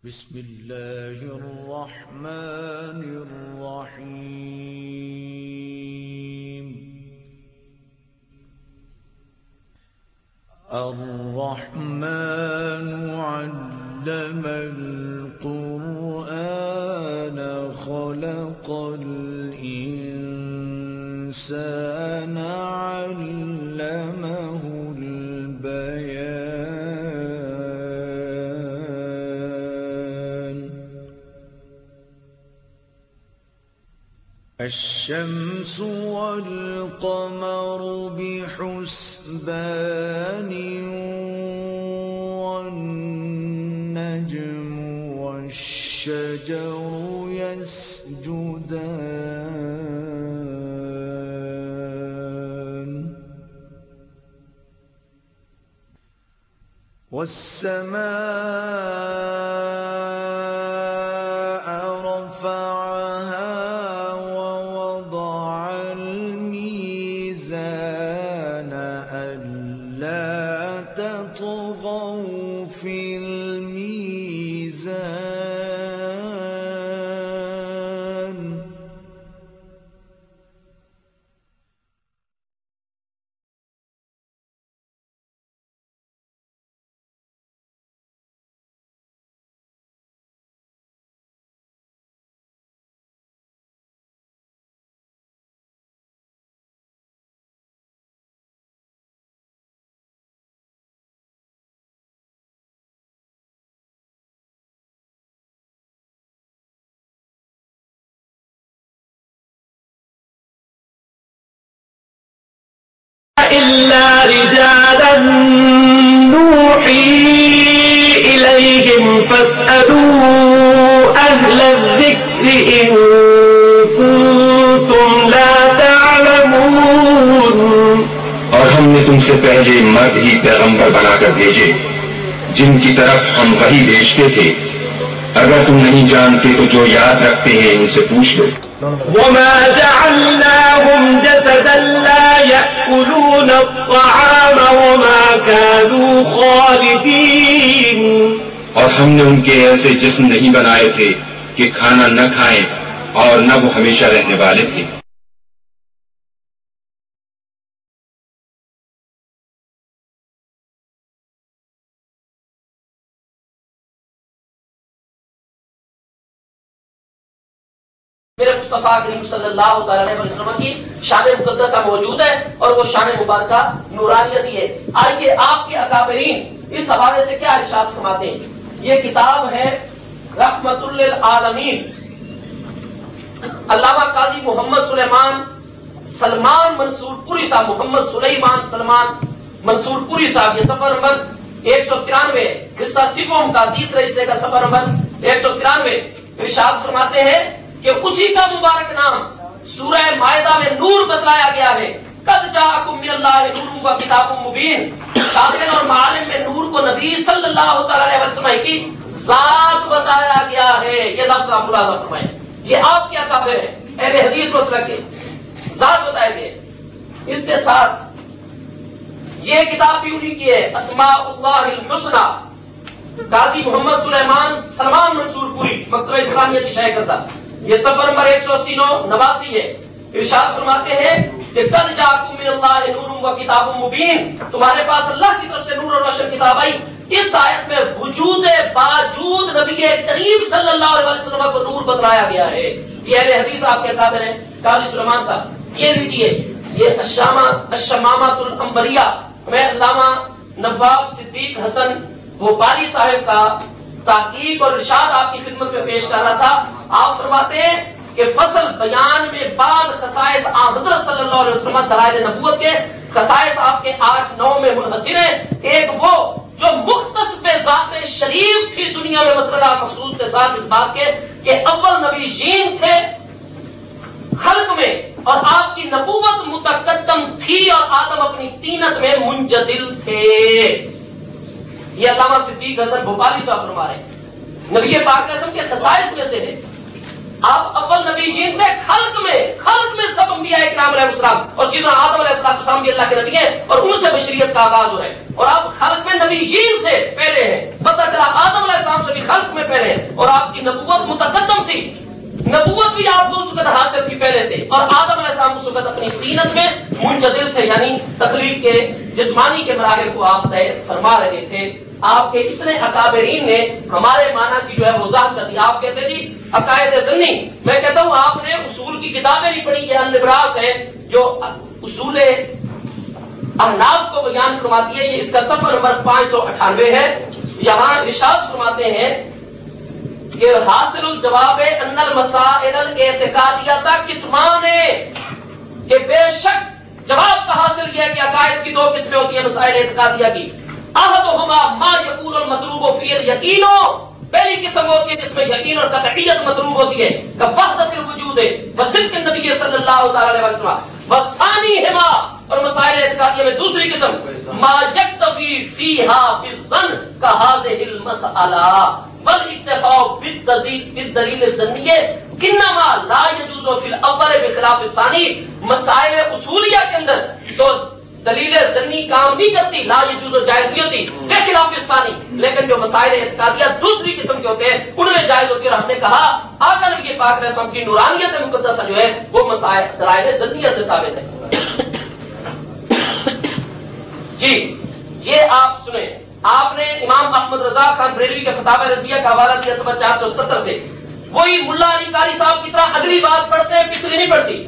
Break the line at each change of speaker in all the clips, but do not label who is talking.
بسم الله الرحمن الرحيم الرحمن علم القرآن خلق الإنسان علمه البيان الشمس والقمر بحسبان والنجم والشجر يسجدان والسماء رفعها ووضع الميزان ألا تطغوا في الميزان
إلا رجالا نوحي إليهم فاسألوا أهل الذكر إن كنتم لا تعلمون
اور ہم نے تم سے پہلے مرد ہی پیغمبر بنا کر بھیجے جن کی طرف ہم وحی بھیجتے تھے اگر تم نہیں جانتے تو جو یاد رکھتے ہیں ان سے پوچھ لو
وما جعلناهم جسدا لا يأكلون الطعام وما كانوا خالدين
اور ہم نے ان کے ایسے جسم نہیں بنائے تھے کہ کھانا نہ کھائیں اور نہ وہ ہمیشہ رہنے والے تھے
میرے مصطفیٰ کریم صلی اللہ علیہ وسلم کی شان مقدسہ موجود ہے اور وہ شان مبارکہ نورانیت ہی ہے۔ آئیے آپ کے اکابرین اس حوالے سے کیا ارشاد فرماتے ہیں۔ یہ کتاب ہے رحمت للعالمین علامہ قاضی محمد سلمان منصور پوری صاحب، محمد سلیمان سلمان منصور پوری صاحب، یہ صفحہ نمبر 193 حصہ سوم کا تیسرے حصے کا صفحہ نمبر 193 ارشاد فرماتے ہیں کہ اسی کا مبارک نام سورہ مائدہ میں نور بتلایا گیا ہے۔ قد جاءکم من اللہ نور و کتاب مبین، حاصل اور معالم میں نور کو نبی صلی اللہ علیہ وسلم کی ذات بتایا گیا ہے۔ یہ لفظ آپ ملاحظہ فرمائیں، یہ آپ کے اکابر ہیں، اہل حدیث مسلک کے ذات بتائے گئے۔ اس کے ساتھ یہ کتاب بھی انہی کی ہے، اسماء اللہ الحسنی، قاضی محمد سلمان منصور پوری، مکتبہ اسلامیہ کی شائع کردہ، یہ صفحہ نمبر 189 ہے۔ ارشاد فرماتے ہیں کہ قد جاءکم من اللہ نور و کتاب مبین، تمہارے پاس اللہ کی طرف سے نور اور روشن کتاب آئی۔ اس آیت میں وجود باوجود نبی کریم صلی اللہ علیہ وسلم کو نور بتلایا گیا ہے۔ یہ اہل حدیث آپ کے اکابر ہیں، قاضی سلیمان صاحب۔ یہ لیجیے، یہ الشمامۃ الانبریہ میں علامہ نواب صدیق حسن بھوپالی صاحب کا تحقیق اور ارشاد آپ کی خدمت میں پیش کر رہا تھا۔ آپ فرماتے ہیں کہ فصل بیان میں بعد خصائص حضرت صلی اللہ علیہ وسلم دلائل نبوت کے خصائص آپ کے 8-9 میں منحصر ہیں۔ ایک وہ جو مختص بے ذات شریف تھی دنیا میں مسئلہ مخصوص کے ساتھ اس بات کے کہ اول نبی جین تھے خلق میں اور آپ کی نبوت متقدم تھی اور آدم اپنی طینت میں منجدل تھے۔ یہ علامہ صدیق حسن بھوپالی صاحب فرما رہے ہیں، نبی پاک کے خصائص میں سے ہے آپ اول نبی جین تھے خلق میں سب انبیاء اکرام علیہ السلام اور سیدنا آدم علیہ السلام بھی اللہ کے نبی ہیں اور ان سے بشریت کا آغاز ہو ہے اور آپ خلق میں نبی جین سے پہلے ہیں، پتہ چلا آدم علیہ السلام سے بھی خلق میں پہلے ہیں اور آپ کی نبوت متقدم تھی، نبوت بھی آپ کو اس وقت حاصل تھی پہلے سے، اور آدم علیہ السلام اس وقت اپنی طینت میں منجدل تھے، یعنی تخلیق کے جسمانی کے مراحل کو آپ طے فرما رہے تھے۔ آپ کے اتنے اکابرین نے ہمارے معنی کی جو ہے وضاحت کر دی۔ آپ کہتے جی عقائد ضمنی، میں کہتا ہوں آپ نے اصول کی کتابیں نہیں پڑھی، یہ النبراس ہے جو اصول احناف کو بیان فرماتی ہے، یہ اس کا صفحہ نمبر 598 ہے۔ یہاں ارشاد فرماتے ہیں کہ حاصل الجواب ان المسائل الاعتقادیہ قسمان، کہ بے شک جواب کا حاصل یہ ہے کہ عقائد کی دو قسمیں ہوتی ہیں مسائل اعتقادیہ کی۔ احدہما ما یقول المطلوب فی الیقین، پہلی قسم ہوتی ہے جس میں یقین اور قطعیت مطلوب ہوتی ہے، کہ وحدت الوجود وصدق النبی صلی اللہ تعالی علیہ وسلم، وثانیہما، اور مسائل اعتقادیہ میں دوسری قسم ما یکتفی فیہا بالظن کہذہ المسئلہ والاکتفاء بالدلیل الظنیہ انما لا یجوز فی الاول بخلاف الثانی۔ مسائل اصولیہ کے اندر تو دلیل ظنی کام نہیں کرتی، لا یجوز جائز نہیں ہوتی کے خلاف الثانی، لیکن جو مسائل اعتقادیہ دوسری قسم کے ہوتے ہیں ان میں جائز ہوتی ہے۔ اور ہم نے کہا آقا نبی پاک علیہ السلام کی نورانیت مقدسہ جو ہے وہ مسائل دلائل ظنیہ سے ثابت ہے۔ جی یہ آپ سنیں، آپ نے امام احمد رضا خان بریلوی کے فتاوی رضویہ کا حوالہ دیا صفحہ 477 سے، وہی ملا علی قاری صاحب کی طرح اگلی بات پڑھتے ہیں پچھلی نہیں پڑھتی۔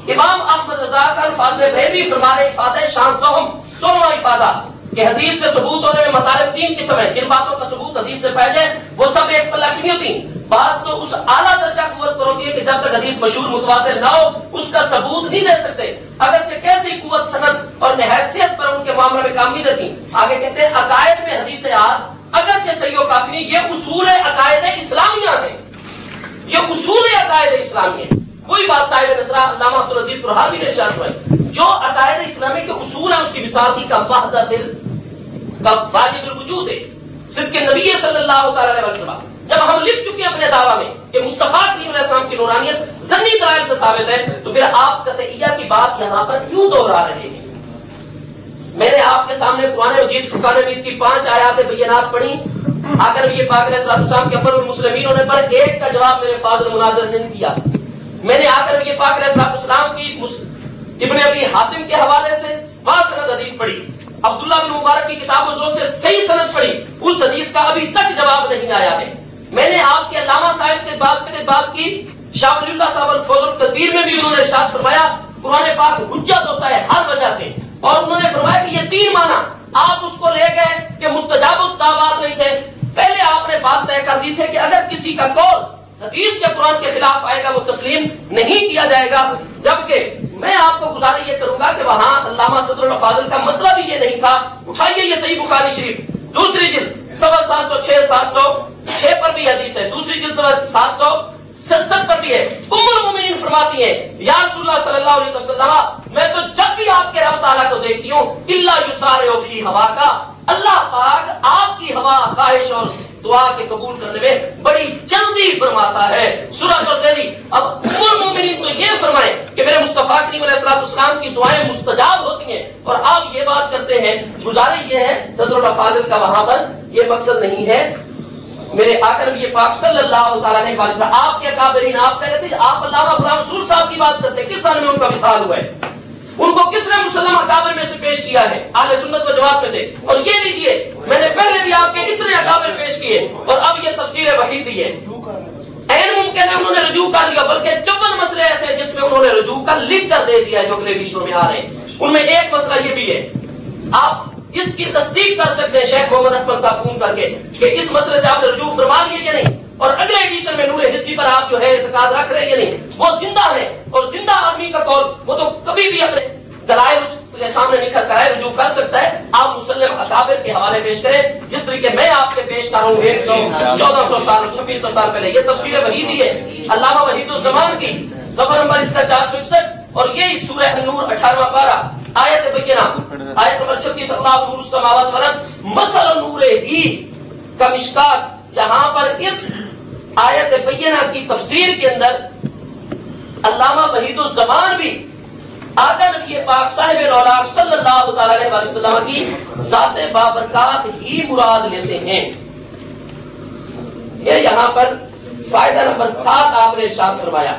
امام احمد رضا خان فاضل بریلوی فرما رہے افادہ شانزدہم 16واں افادہ کہ حدیث سے ثبوت ہونے میں مطالب تین قسم ہے، جن باتوں کا ثبوت حدیث سے پہلے وہ سب ایک پلہ کی نہیں ہوتی، بعض تو اس اعلیٰ درجہ قوت پر ہوتی ہے کہ جب تک حدیث مشہور متواتر نہ ہو اس کا ثبوت نہیں دے سکتے، اگرچہ کیسی قوت سند اور نہایت صحت پر ان کے معاملے میں کام نہیں دیتی۔ آگے کہتے ہیں عقائد میں حدیث اگرچہ صحیح و کافی نہیں، یہ اصول عقائد اسلامیہ ہیں، یہ اصول عقائد اسلامی ہے۔ کوئی بات صاحب نصرہ علامہ عبدالعزیز فرحابی نے ارشاد فرمائی، جو عقائد اسلامی کے اصول ہیں اس کی مثال کا وحدت کا واجب الوجود ہے، صدق نبی صلی اللہ علیہ وسلم۔ جب ہم لکھ چکے اپنے دعویٰ میں کہ مصطفیٰ کریم علیہ السلام کی نورانیت ظنی دلائل سے ثابت ہے، تو پھر آپ قطعیہ کی بات یہاں پر کیوں دوہرا رہے ہیں؟ میں نے آپ کے سامنے قرآن مجید فرقان حمید کی 5 آیات بینات پڑھی، آقا نبی پاک علیہ السلام کے امر المسلمین ہونے پر ایک کا جواب میرے فاضل مناظر نے دیا۔ میں نے آقا نبی پاک علیہ السلام کی ابن ابی حاتم کے حوالے سے سند حدیث پڑھی، عبداللہ بن مبارک کی کتاب و ذوق سے صحیح سند پڑھی، اس حدیث کا ابھی تک جواب نہیں آیا ہے۔ میں نے آپ کے علامہ صاحب کے بات کی، شاہ ولی اللہ صاحب الفوز القدیر میں بھی انہوں نے ارشاد فرمایا قرآن پاک حجت ہوتا ہے ہر وجہ سے، اور انہوں نے فرمایا کہ یہ 3 معنی آپ اس کو لے گئے کہ مستجاب الدعوات نہیں تھے۔ پہلے آپ نے بات طے کر دی تھی کہ اگر کسی کا قول حدیث کے قرآن کے خلاف آئے گا وہ تسلیم نہیں کیا جائے گا، جبکہ میں آپ کو گزارش یہ کروں گا کہ وہاں علامہ صدر الفاضل کا مطلب ہی یہ نہیں تھا۔ اٹھائیے یہ صحیح بخاری شریف دوسری جلد صفحہ 706 706 پر بھی حدیث ہے، دوسری جلد صفحہ 767 پر بھی ہے۔ ام المومنین فرماتی ہے یا رسول اللہ صلی اللہ علیہ وسلم، میں تو جب بھی آپ کے رب تعالیٰ کو دیکھتی ہوں الا یسارع فی ہوا کا، اللہ پاک آپ کی ہوا خواہش اور دعا کے قبول کرنے میں بڑی جلدی فرماتا ہے۔ سورۃ القدر۔ اب ام المومنین تو یہ فرمائیں کہ میرے مصطفیٰ کریم علیہ السلام کی دعائیں مستجاب ہوتی ہیں، اور آپ یہ بات کرتے ہیں، گزارش یہ ہے صدر الفاضل کا وہاں پر یہ مقصد نہیں ہے۔ میرے آقا نبی پاک صلی اللہ تعالیٰ علیہ وسلم، آپ کے اکابرین آپ کہتے تھے، آپ علامہ غلام رسول صاحب کی بات کرتے، کس سال میں ان کا وصال ہوا ہے؟ ان کو کس نے مسلم اکابر میں سے پیش کیا ہے؟ اہل سنت و جماعت میں سے۔ اور یہ لیجئے میں نے پہلے بھی آپ کے اتنے اکابر پیش کیے، اور اب یہ تفسیر وحید دی ہے۔ این ممکن ہے انہوں نے رجوع کر لیا، بلکہ 54 مسئلے ایسے ہیں جس میں انہوں نے رجوع کر لکھ کر دے دیا ہے جو اگلے وشنوں میں آ رہے ہیں۔ ان میں ایک مسئلہ یہ بھی ہے، آپ اس کی تصدیق کر سکتے ہیں شیخ محمد اکمل صاحب فون کر کے کہ اس مسئلے سے آپ نے رجوع فرما لیا یا نہیں، اور اگلے ایڈیشن میں نور حسی پر آپ جو ہے اعتقاد رکھ رہے ہیں یا نہیں۔ وہ زندہ ہے، اور زندہ آدمی کا قول وہ تو کبھی بھی اپنے دلائل اس کے سامنے نکھر کر ہے، رجوع کر سکتا ہے۔ آپ مسلم اکابر کے حوالے پیش کریں، جس طریقے میں آپ کے پیش کر رہا ہوں 1400 سال 2600 سال پہلے، یہ تفسیر وحیدی ہے علامہ وحید الزمان کی، صفحہ نمبر اس کا 461، اور یہی سورہ النور 18واں پارہ آیت بینہ آیت نمبر 36، اللہ نور السماوات والارض مثل نور ہی کا مشکات، جہاں پر اس آیت بینہ کی تفسیر کے اندر علامہ وحید الزمان بھی آقا نبی پاک صاحب رونق صلی اللہ تعالی علیہ وسلم کی ذات بابرکات ہی مراد لیتے ہیں۔ یہ یہاں پر فائدہ نمبر 7 آپ نے ارشاد فرمایا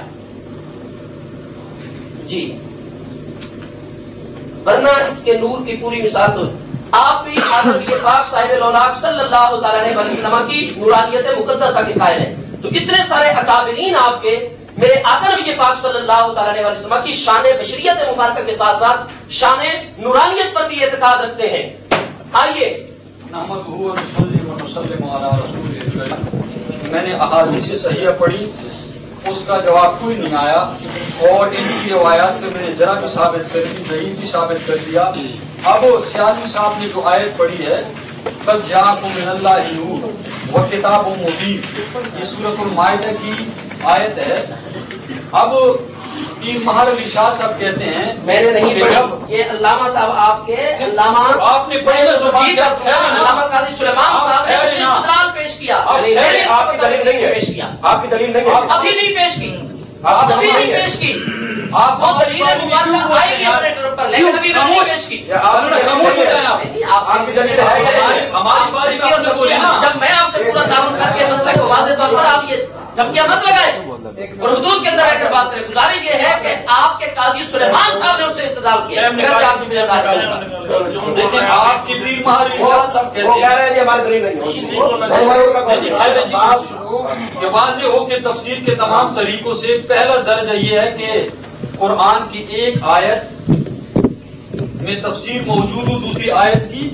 جی، ورنہ اس کے نور کی پوری مثال تو آپ بھی حضرت پاک صاحب لولاک صلی اللہ تعالی علیہ وسلم کی نورانیت مقدسہ کے قائل ہیں. تو اتنے سارے اکابرین آپ کے میرے آقا نبی پاک صلی اللہ تعالی علیہ وسلم کی شان بشریت مبارکہ کے ساتھ ساتھ شان نورانیت پر بھی اعتقاد رکھتے ہیں. آئیے
میں نے احادیث صحیحہ پڑھی، اس کا جواب کوئی نہیں آیا، اور ان کی روایات میں میں نے ذرا بھی ثابت کر دی، ضعیف بھی ثابت کر دیا. اب سیاسی صاحب نے جو آیت پڑھی ہے قد جاءکم من اللہ نور وکتاب مبین، یہ سورۃ المائدہ کی آیت ہے. اب پیر مہر علی شاہ صاحب کہتے ہیں
میں نے نہیں پڑھی، یہ علامہ صاحب آپ کے علامہ
آپ نے پڑھی
علامہ قاضی سلیمان صاحب نے استدلال پیش کیا.
آپ کی دلیل نہیں ہے،
پیش کیا،
آپ کی دلیل نہیں ہے،
ابھی نہیں پیش کی، ابھی نہیں پیش کی. آپ وہ دلیل مبارکہ آئے گی اپنے طرف پر، لیکن ابھی میں نہیں پیش کی.
خاموش ہو جائیں آپ کی دلیل ہے ہماری باری کا آپ نے بولی نا.
جب میں آپ سے پورا تعاون کر کے مسئلہ کو واضح طور پر آپ یہ دھمکیاں مت لگائیں اور حدود کے اندر رہ کر بات کریں. گزارش یہ ہے کہ آپ کے قاضی سلیمان صاحب نے اس سے استدلال کیا.
دیکھیں آپ کی پیر مہر علی شاہ صاحب کہتے ہیں ہماری دلیل نہیں کہ واضح ہو کہ تفسیر کے تمام طریقوں سے پہلا درجہ یہ ہے کہ قرآن کی ایک آیت میں تفسیر موجود ہو دوسری آیت کی.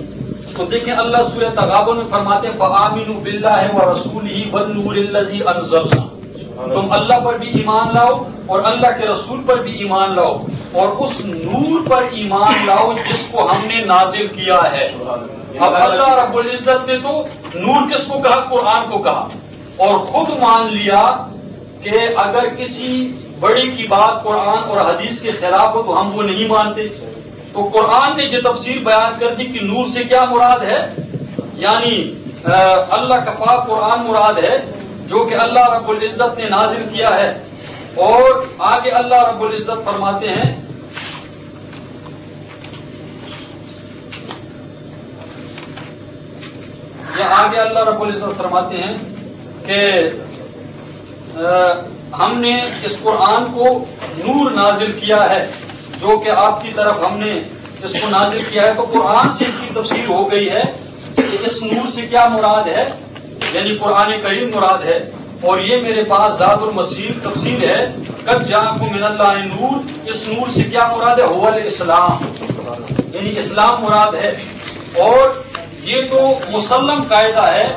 تو دیکھیں اللہ سورہ تغابن میں فرماتے ہیں فآمنوا باللہ ورسولہ والنور الذی انزلنا، تم اللہ پر بھی ایمان لاؤ اور اللہ کے رسول پر بھی ایمان لاؤ اور اس نور پر ایمان لاؤ جس کو ہم نے نازل کیا ہے. اب اللہ رب العزت نے تو نور کس کو کہا؟ قرآن کو کہا، اور خود مان لیا کہ اگر کسی بڑی کی بات قرآن اور حدیث کے خلاف ہو تو ہم وہ نہیں مانتے. تو قرآن نے جو تفسیر بیان کر دی کہ نور سے کیا مراد ہے، یعنی اللہ کا پاک قرآن مراد ہے جو کہ اللہ رب العزت نے نازل کیا ہے. اور آگے اللہ رب العزت فرماتے ہیں آگے اللہ رب العزت فرماتے ہیں کہ ہم نے اس قرآن کو نور نازل کیا ہے جو کہ آپ کی طرف ہم نے اس کو نازل کیا ہے. تو قرآن سے اس کی تفسیر ہو گئی ہے کہ اس نور سے کیا مراد ہے، یعنی قرآن کریم مراد ہے. اور یہ میرے پاس زاد المسیر تفسیر ہے قد جاءکم من اللہ نور، اس نور سے کیا مراد ہے؟ هو الاسلام، یعنی اسلام مراد ہے. اور یہ تو مسلم قاعدہ ہے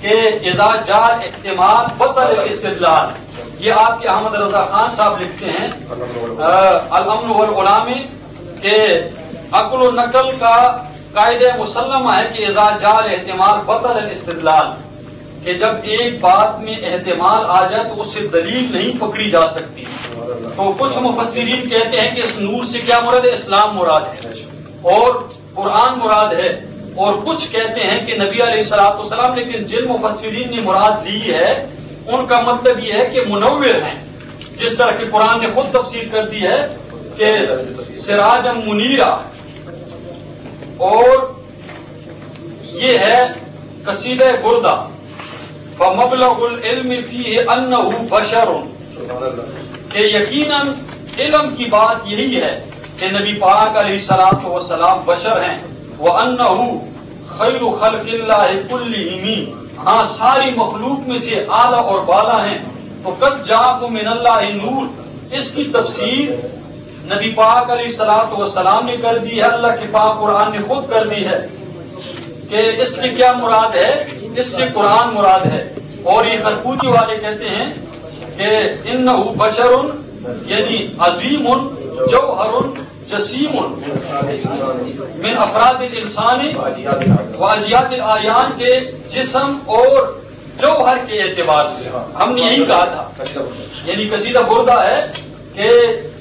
کہ اذا جاء احتمال بطل الاستدلال. یہ آپ کے احمد رضا خان صاحب لکھتے ہیں الامن والعلا میں کہ عقل و نقل کا قاعدہ مسلمہ ہے کہ اذا جاء احتمال بطل الاستدلال، کہ جب ایک بات میں احتمال آ جائے تو اس سے دلیل نہیں پکڑی جا سکتی. تو کچھ مفسرین کہتے ہیں کہ اس نور سے کیا مراد ہے؟ اسلام مراد ہے اور قرآن مراد ہے. اور کچھ کہتے ہیں کہ نبی علیہ الصلوۃ والسلام، لیکن جن مفسرین نے مراد لی ہے ان کا مطلب یہ ہے کہ منور ہیں، جس طرح کہ قرآن نے خود تفسیر کر دی ہے کہ سراجا منیرا. اور یہ ہے قصیدہ بردہ فمبلغ العلم فیہ انہ بشر، کہ یقیناً علم کی بات یہی ہے کہ نبی پاک علیہ الصلوۃ والسلام بشر ہیں. وَأَنَّهُ خَيْرُ خَلْقِ اللَّهِ كُلِّهِمْ، ہاں ساری مخلوق میں سے اعلیٰ اور بالا ہیں. تو قد جاءکم من اللہ نور، اس کی تفسیر نبی پاک علیہ الصلوۃ والسلام نے کر دی ہے، اللہ کے پاک قرآن نے خود کر دی ہے کہ اس سے کیا مراد ہے؟ اس سے قرآن مراد ہے. اور یہ خربوتی والے کہتے ہیں کہ انہ بشر، یعنی عظیم جوہر جسیم من افراد الانسان واجیات الاعیان، کے جسم اور جوہر کے اعتبار سے. ہم نے یہی کہا تھا، یعنی قصیدہ بردہ ہے کہ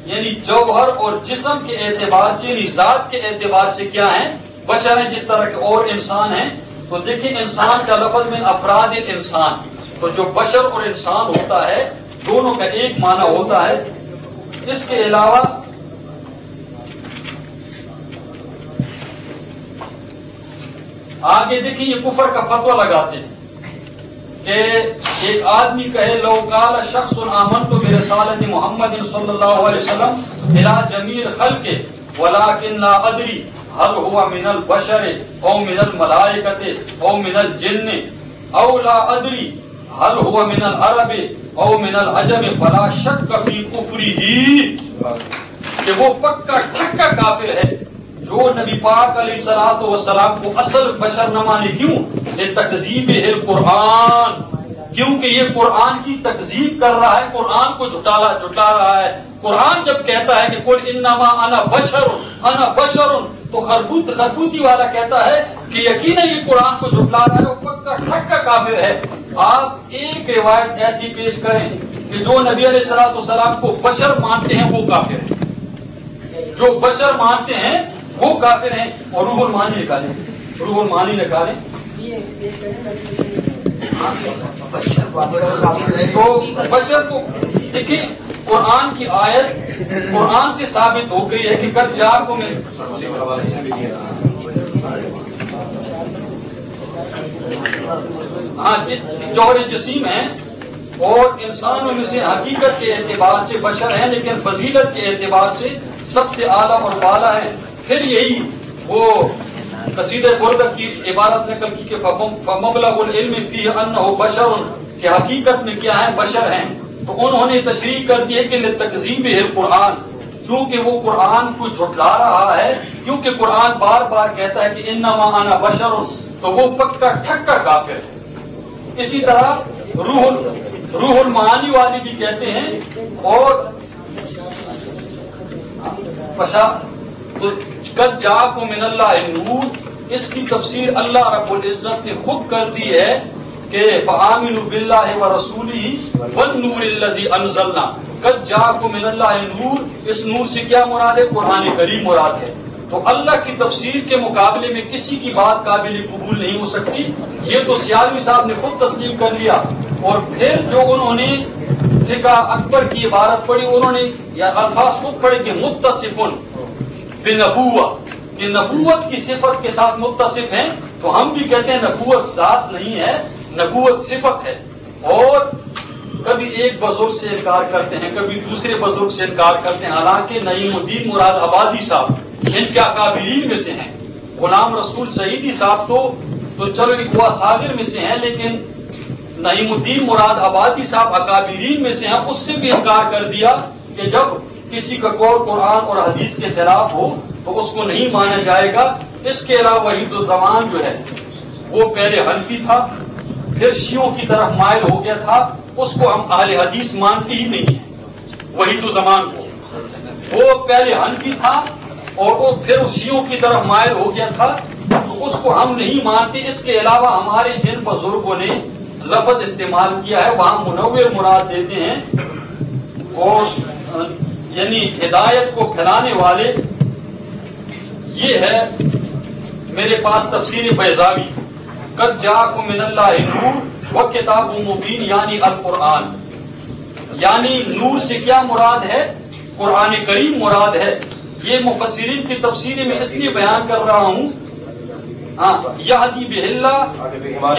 یعنی جوہر اور جسم کے اعتبار سے، یعنی ذات کے اعتبار سے کیا ہیں؟ بشر ہیں، جس طرح کے اور انسان ہیں. تو دیکھیں انسان کا لفظ میں افراد انسان، تو جو بشر اور انسان ہوتا ہے دونوں کا ایک معنی ہوتا ہے. اس کے علاوہ آگے دیکھیں یہ کفر کا فتویٰ لگاتے ہیں کہ ایک آدمی کہے لو قال شخص آمنت برسالت محمد صلی اللہ علیہ وسلم الى جمیع خلق ولكن لا ادری هل هو من البشر او من الملائکۃ او من الجن او لا ادری هل هو من العرب او من العجم فلا شک فی کفرہ، کہ وہ پکا ٹھکا کافر ہے جو نبی پاک علیہ الصلوۃ والسلام کو اصل بشر نہ مانے۔ کیوں؟ لتکذیب القرآن، کیونکہ یہ قرآن کی تکذیب کر رہا ہے، قرآن کو جھٹلا رہا ہے۔ قرآن جب کہتا ہے کہ قل انما انا بشر تو خربوتی والا کہتا ہے کہ یقیناً یہ قرآن کو جھٹلا رہا ہے، وہ پکا ٹھکا کافر ہے۔ آپ ایک روایت ایسی پیش کریں کہ جو نبی علیہ الصلوۃ والسلام کو بشر مانتے ہیں وہ کافر ہیں، جو بشر مانتے ہیں وہ کافر ہیں۔ اور روح المعانی نکالیں، روح المعانی نکالیں تو بشر کو دیکھیں، قرآن کی آیت قرآن سے ثابت ہو گئی ہے کہ قد جاءکم جوہر جسیم ہیں اور انسانوں میں سے حقیقت کے اعتبار سے بشر ہیں، لیکن فضیلت کے اعتبار سے سب سے اعلیٰ اور بالا ہیں۔ پھر یہی وہ قصیدہ بردہ کی عبارت نقل کی کہ فمبلغ العلم فیہ انہ بشر، کہ حقیقت میں کیا ہے؟ بشر ہیں۔ تو انہوں نے تشریح کر دی ہے کہ لتکذیب القرآن، چونکہ وہ قرآن کو جھٹلا رہا ہے، کیونکہ قرآن بار بار کہتا ہے کہ انما انا بشر، تو وہ پکا ٹھکا کافر ہے۔ اسی طرح روح المعانی والے بھی کہتے ہیں، اور تو قد جاءکم من اللہ نور، اس کی تفسیر اللہ رب العزت نے خود کر دی ہے کہ فآمنوا باللہ ورسولہ والنور الذی انزلنا۔ قد جاءکم من اللہ نور، اس نور سے کیا مراد ہے؟ قرآن کریم مراد ہے۔ تو اللہ کی تفسیر کے مقابلے میں کسی کی بات قابل قبول نہیں ہو سکتی، یہ تو سیالوی صاحب نے خود تسلیم کر لیا۔ اور پھر جو انہوں نے فقہ اکبر کی عبارت پڑھی، انہوں نے یا الفاظ خود پڑھے کہ متصفن بنبوہ، کہ نبوت کی صفت کے ساتھ متصف ہیں۔ تو ہم بھی کہتے ہیں نبوت ذات نہیں ہے، نبوت صفت ہے۔ اور کبھی ایک بزرگ سے انکار کرتے ہیں، کبھی دوسرے بزرگ سے انکار کرتے ہیں، حالانکہ نعیم الدین مراد آبادی صاحب ان کے اکابرین میں سے ہیں۔ غلام رسول سعیدی صاحب تو چلو اقوا صادر میں سے ہیں، لیکن نعیم الدین مراد آبادی صاحب اکابرین میں سے ہیں۔ اس سے بھی انکار کر دیا کہ جب کسی کا قول قرآن اور حدیث کے خلاف ہو تو اس کو نہیں مانا جائے گا۔ اس کے علاوہ وحید الزمان جو ہے وہ پہلے حنفی تھا، پھر شیعوں کی طرف مائل ہو گیا تھا، اس کو ہم اہل حدیث مانتے ہی نہیں ہیں۔ وحید الزمان کو وہ پہلے حنفی تھا اور وہ پھر شیعوں کی طرف مائل ہو گیا تھا، تو اس کو ہم نہیں مانتے۔ اس کے علاوہ ہمارے جن بزرگوں نے لفظ استعمال کیا ہے وہاں منور مراد دیتے ہیں، اور یعنی ہدایت کو پھیلانے والے۔ یہ ہے میرے پاس تفسیر بیضاوی، قد جاءکم من اللہ نور وکتاب مبین، یعنی القرآن، یعنی نور سے کیا مراد ہے؟ قرآن کریم مراد ہے۔ یہ مفسرین کی تفسیر میں اس لیے بیان کر رہا ہوں، یہدی بہ اللہ،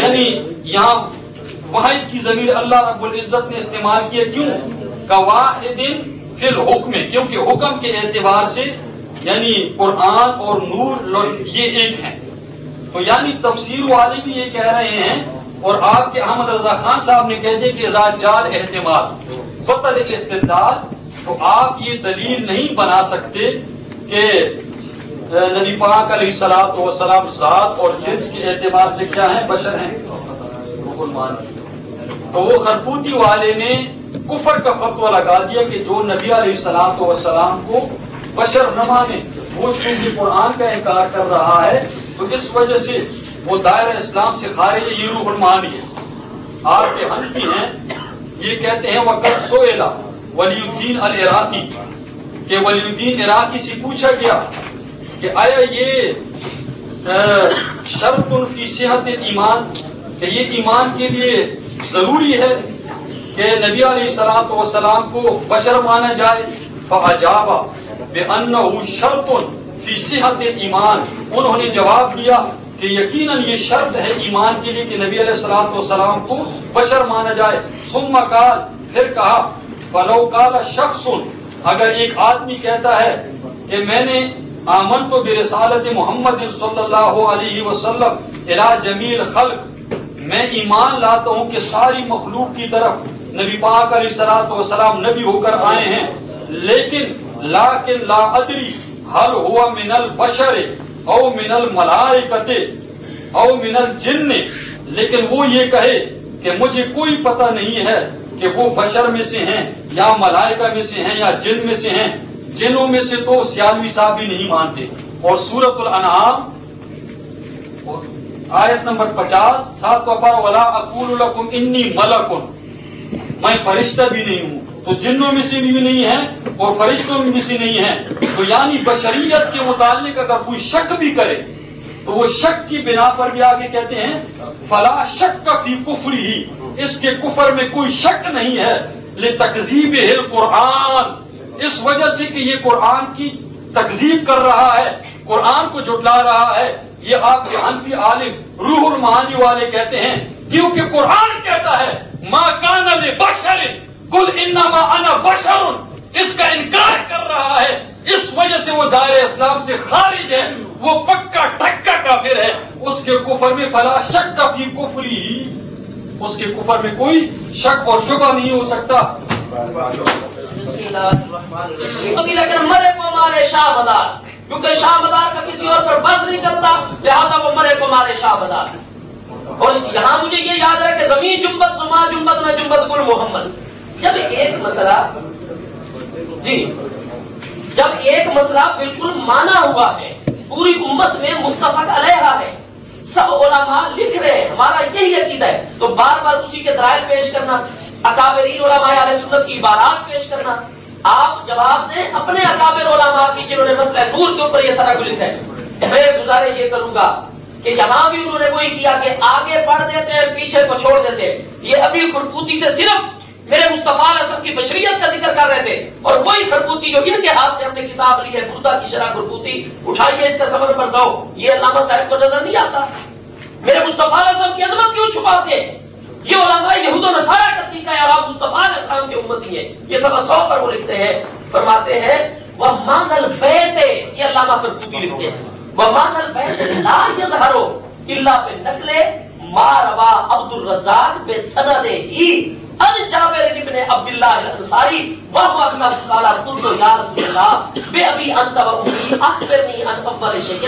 یعنی یہاں واحد کی ضمیر اللہ رب العزت نے استعمال کیا، کیوں؟ کواحد فی الحکم، کیونکہ حکم کے اعتبار سے یعنی قرآن اور نور یہ ایک ہیں۔ تو یعنی تفسیر والے بھی یہ کہہ رہے ہیں، اور آپ کے احمد رضا خان صاحب نے کہہ دیا کہ اذا جال احتمال بطل الاستدلال، تو آپ یہ دلیل نہیں بنا سکتے کہ نبی پاک علیہ الصلوۃ والسلام ذات اور جنس کے اعتبار سے کیا ہیں؟ بشر ہیں۔ تو وہ خربوتی والے نے کفر کا فتویٰ لگا دیا کہ جو نبی علیہ الصلوۃ والسلام کو بشر نہ مانے، وہ چونکہ قرآن کا انکار کر رہا ہے، تو اس وجہ سے وہ دائرہ اسلام سے خارج ہے۔ یہ روح المعانی ہے۔ آپ کے حنفی ہیں، یہ کہتے ہیں وقت سئل ولی الدین العراقی، کہ ولی الدین عراقی سے پوچھا گیا کہ آیا یہ شرط فی صحت ایمان، کہ یہ ایمان کے لیے ضروری ہے کہ نبی علیہ الصلوۃ والسلام کو بشر مانا جائے؟ فاجاب بانہ شرط فی صحت ایمان، انہوں نے جواب دیا کہ کہ یقیناً یہ شرط ہے ایمان کے لیے کہ نبی علیہ الصلوۃ والسلام کو بشر مانا جائے. ثم قال، پھر کہا فلو قال شخص، اگر ایک آدمی کہتا ہے کہ میں نے آمنت برسالت محمد صلی اللہ علیہ وسلم الی جمیع الخلق، میں ایمان لاتا ہوں کہ ساری مخلوق کی طرف نبی پاک علیہ الصلوۃ والسلام نبی ہو کر آئے ہیں، لیکن لا ادری هل هو من البشر او من الملائکۃ او من الجن، لیکن وہ یہ کہے کہ مجھے کوئی پتہ نہیں ہے کہ وہ بشر میں سے ہیں یا ملائکہ میں سے ہیں یا جن میں سے ہیں. جنوں میں سے تو سیالوی صاحب بھی نہیں مانتے. اور سورۃ الانعام آیت نمبر 50 7واں پارہ، ولا اقول لکم انی ملک، میں فرشتہ بھی نہیں ہوں. تو جنوں میں سے بھی نہیں ہے اور فرشتوں میں سے نہیں ہے. تو یعنی بشریت کے متعلق اگر کوئی شک بھی کرے تو وہ شک کی بنا پر بھی آگے کہتے ہیں فلا شک فی کفرہ، اس کے کفر میں کوئی شک نہیں ہے. لتکذیبہ القرآن، اس وجہ سے کہ یہ قرآن کی تکذیب کر رہا ہے، قرآن کو جھٹلا رہا ہے. یہ آپ کے حنفی عالم روح المعانی والے کہتے ہیں کیونکہ قرآن کہتا ہے ما کان لبشر قل انما انا بشر، اس کا انکار کر رہا ہے. اس وجہ سے وہ دائرہ اسلام سے خارج ہے، وہ پکا ٹکا کافر ہے. اس کے کفر میں فلا شک فی کفرہ، اس کے کفر میں کوئی شک اور شبہ نہیں ہو سکتا.
بسم اللہ الرحمن الرحیم. لیکن مرے کو مارے شاہ بدار، کیونکہ شاہ بدار کا کسی اور پر بس نہیں چلتا، لہذا وہ مرے کو مارے شاہ بدار. اور یہاں مجھے یہ یاد ہے کہ زمین جنبت زما جنبت میں جنبت گل محمد. جب ایک مسئلہ بالکل مانا ہوا ہے، پوری امت میں متفق علیہ ہے، سب علماء لکھ رہے ہیں، ہمارا یہی عقیدہ ہے، تو بار بار اسی کے دلائل پیش کرنا، اکابرین علماء اہل سنت کی عبارات پیش کرنا. آپ جواب دیں اپنے اکابر علماء کی جنہوں نے مسئلہ نور کے اوپر یہ سارا کچھ لکھا ہے. میں گزارش یہ کروں گا کہ یہاں بھی انہوں نے وہی کیا کہ آگے پڑھ دیتے ہیں پیچھے کو چھوڑ دیتے ہیں. یہ ابھی خربوتی سے صرف میرے مصطفیٰ علیہ وسلم کی بشریت کا ذکر کر رہے تھے، اور وہی خربوتی جو ان کے ہاتھ سے ہم نے کتاب لی ہے بردہ کی شرح خربوتی، اٹھائیے اس کا صبر پر سو، یہ علامہ صاحب کو نظر نہیں آتا. میرے مصطفیٰ علیہ وسلم کی عظمت کیوں چھپاتے؟ یہ علماء یہود و نصارہ کا طریقہ ہے، آپ مصطفیٰ علیہ السلام کے امتی ہیں. یہ سب سو پر وہ لکھتے ہیں، فرماتے ہیں وَمَانَ الْبَيْتِ، یہ علامہ خربوتی لکھتے ہیں وَمَانَ الْبَيْتِ لَا يَظْهَرُ إِلَّا بِالنَّقْلِ مَا رَوَى عبد الرزاق بِسَنَدِهِ عن جابر بن عبد الله الانصاری وهو اكثر قال قلت يا رسول الله بأبي انت وامي اخبرني عن اول شيء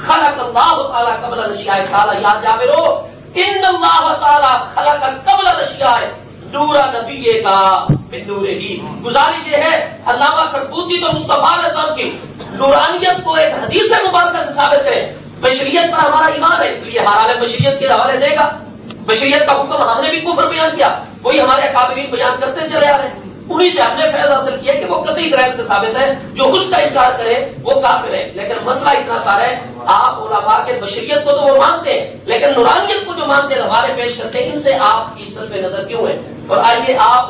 خلق الله تعالى قبل الاشياء. قال يا جابر ان الله تعالى خلق قبل الاشياء نور نبی کا من نورہ. گزارش یہ ہے علامہ خربوتی تو مصطفیٰ علیہ السلام کی نورانیت کو ایک حدیث مبارکہ سے ثابت کرے. بشریت پر ہمارا ایمان ہے، اس لیے ہر عالم بشریت کے حوالے دے گا. بشریت کا حکم ہم نے بھی کفر بیان کیا، وہی ہمارے اکابرین بیان کرتے چلے آ رہے ہیں. انہی سے ہم نے فیض حاصل کیا کہ وہ قطعی دلائل سے ثابت ہے، جو اس کا انکار کرے وہ کافر ہے. لیکن مسئلہ اتنا سارا ہے، آپ علماء کے بشریت کو تو وہ مانتے ہیں، لیکن نورانیت کو جو مانتے ہیں حوالے پیش کرتے ہیں، ان سے آپ کی صرف نظر کیوں ہے؟ اور آئیے آپ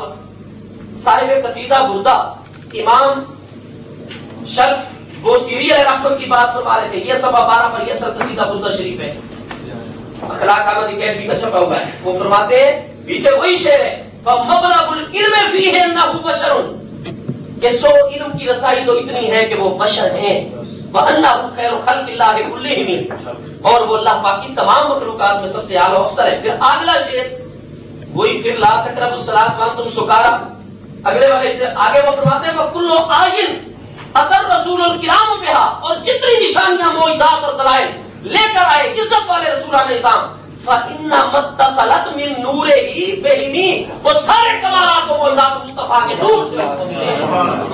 صاحب قصیدہ بردہ امام شرف بوسیری علیہ رحمت کی بات فرما رہے تھے. یہ سب 12 پر یہ سب قصیدہ بردہ شریف ہے، اخلاق احمدی کیفی کا چھپا ہوا ہے. وہ فرماتے ہیں پیچھے وہی شعر ہے فَمَبْلَغُ الْعِلْمِ فِيهِ أَنَّهُ بَشَرٌ، کہ سو علم کی رسائی تو اتنی ہے کہ وہ بشر ہیں. وَأَنَّهُ خَيْرُ خَلْقِ اللَّهِ كُلِّهِمْ، اور وہ اللہ پاک کی تمام مخلوقات میں سب سے اعلیٰ و افضل ہے. پھر اگلا شعر وہی پھر لا تقربوا الصلاۃ وانتم سکارا، اگلے والے سے آگے وہ فرماتے ہیں وَكُلُّ آیٍ أَتَى الرَّسُولُ الْكِرَامُ بِهَا، اور جتنی نشانیاں معجزات اور دلائل لے کر آئے عزت والے رسول علیہ السلام فَإِنَّ مَتَّصَلَتْ مِن نُورِهِ بِهِمِ، وہ سارے کمالات و معجزات مصطفیٰ کے نور سے.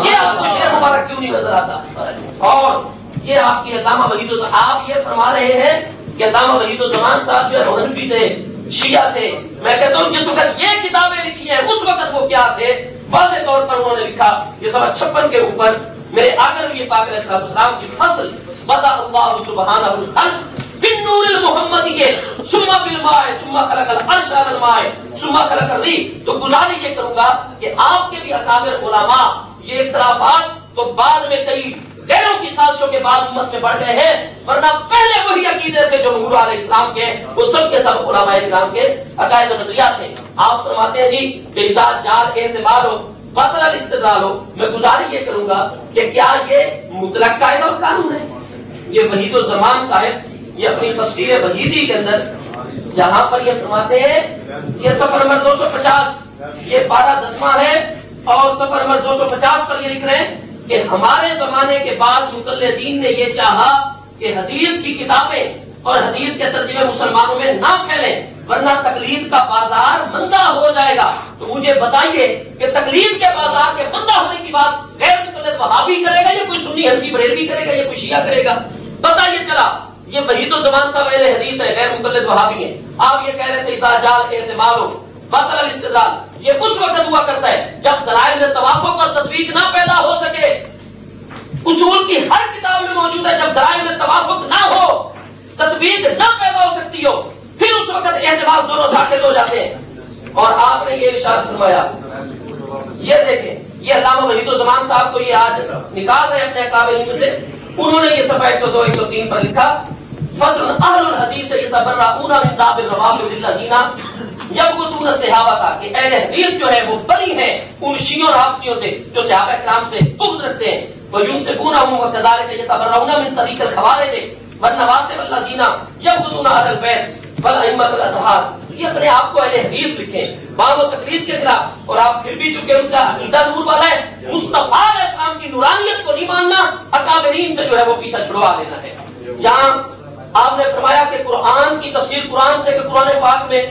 یہ آپ کو شعر مبارک کیوں نہیں نظر آتا؟ اور یہ آپ کی علامہ وحید الزمان، آپ یہ فرما رہے ہیں کہ علامہ وحید الزمان صاحب جو ہے حنفی تھے، شیعہ تھے. میں کہتا ہوں جس وقت یہ کتابیں لکھی ہیں اس وقت وہ کیا تھے؟ واضح طور پر انہوں نے لکھا یہ سب 56 کے اوپر میرے آقا نبی پاک علیہ السلام کی فصل بدا اللہ سبحانہ الخلق بالنور المحمدی ثم بالماء ثم خلق العرش علی الماء ثم خلق الریح. تو گزارش یہ کروں گا کہ آپ کے بھی اکابر علماء یہ اختلافات تو بعد میں کئی غیروں کی سازشوں کے بعد امت میں بڑھ گئے ہیں، ورنہ پہلے وہی عقیدے تھے جو نور علیہ السلام کے، وہ سب کے سب علماء کرام کے عقائد و نظریات تھے۔ آپ فرماتے ہیں جی کہ اذا جال اعتبار ہو بطل الاستدلال ہو، میں گزارش یہ کروں گا کہ کیا یہ مطلق قاعدہ اور قانون ہے؟ یہ وحید الزمان صاحب یہ اپنی تفسیر وحیدی کے اندر جہاں پر یہ فرماتے ہیں، یہ صفحہ نمبر 250 یہ 12 ہے، اور صفحہ نمبر 250 پر یہ لکھ رہے ہیں کہ ہمارے زمانے کے بعض مقلدین نے یہ چاہا کہ حدیث کی کتابیں اور حدیث کے ترجمے مسلمانوں میں نہ پھیلیں ورنہ تقلید کا بازار مندہ ہو جائے گا۔ تو مجھے بتائیے کہ تقلید کے بازار کے مندہ ہونے کی بات غیر مقلد وہابی کرے گا یا کوئی سنی حنفی بریلوی کرے گا یا کوئی شیعہ کرے گا؟ بتائیے چلا یہ وحید الزمان صاحب اہل حدیث ہے، غیر مقلد وہابی ہیں، آپ یہ کہہ رہے تھے اذا جال اعتماد بطل الاستدلال، یہ اس وقت ہوا کرتا ہے جب دلائل میں توافق اور تطبیق نہ پیدا ہو سکے۔ اصول کی ہر کتاب میں موجود ہے، جب دلائل میں توافق نہ ہو، تطبیق نہ پیدا ہو سکتی ہو، پھر اس وقت اعتماد دونوں ساکت ہو جاتے ہیں۔ اور آپ نے یہ ارشاد فرمایا، یہ دیکھیں یہ علامہ وحید الزمان صاحب کو یہ آج نکال رہے اپنے قابلین میں سے، انہوں نے یہ صفحہ 102 103 پر لکھا فصل اہل الحدیث یتبرؤون من باب الروافض الذین یبغضون الصحابہ، کہ اہل حدیث جو ہے وہ بری ہیں ان شیعوں رافضیوں سے جو صحابہ کرام سے بغض رکھتے ہیں، وینسبونہم وکذالک یتبرؤون من طریق الخوارج والنواصب الذین یبغضون اہل البیت والائمۃ الاطہار، یہ اپنے آپ کو اہل حدیث لکھیں باب و تقلید کے خلاف، اور آپ پھر بھی چونکہ ان کا عقیدہ نور والا ہے، مصطفیٰ علیہ السلام کی نورانیت کو نہیں ماننا، اکابرین سے جو ہے وہ پیچھا چھڑوا لینا ہے۔ یہاں آپ نے فرمایا کہ قرآن کی تفسیر قرآن سے کہ قرآن پاک میں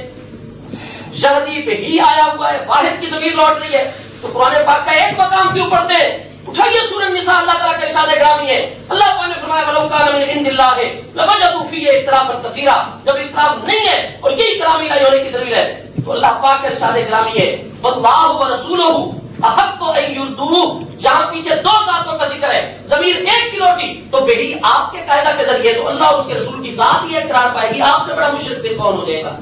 شہدی پہ ہی آیا ہوا ہے، واحد کی ضمیر لوٹ رہی ہے، تو قرآن پاک کا ایک مقام کیوں پڑھتے ہیں؟ اٹھائیے سورہ النساء، اللہ تعالیٰ کا ارشاد گرامی ہے، اللہ تعالیٰ نے فرمایا وَلَوْ كَانَ مِنْ عِنْدِ اللَّهِ لَوَجَدُوا فِيهِ اخْتِلَافًا كَثِيرًا، جب اختلاف نہیں ہے اور یہ کلامی لائی ہونے کی دلیل ہے تو اللہ پاک کا ارشاد گرامی ہے وَاللَّهُ وَرَسُولُهُ أَحَقُّ أَن يُرْضُوهُ، یہاں پیچھے دو ذاتوں کا ذکر ہے، ضمیر ایک کی لوٹی تو بہی آپ کے قاعدہ کے ذریعے تو اللہ اس کے رسول کی ذات ہی اقرار پائے گی، آپ سے بڑا مشرک پھر کون ہو جائے گا؟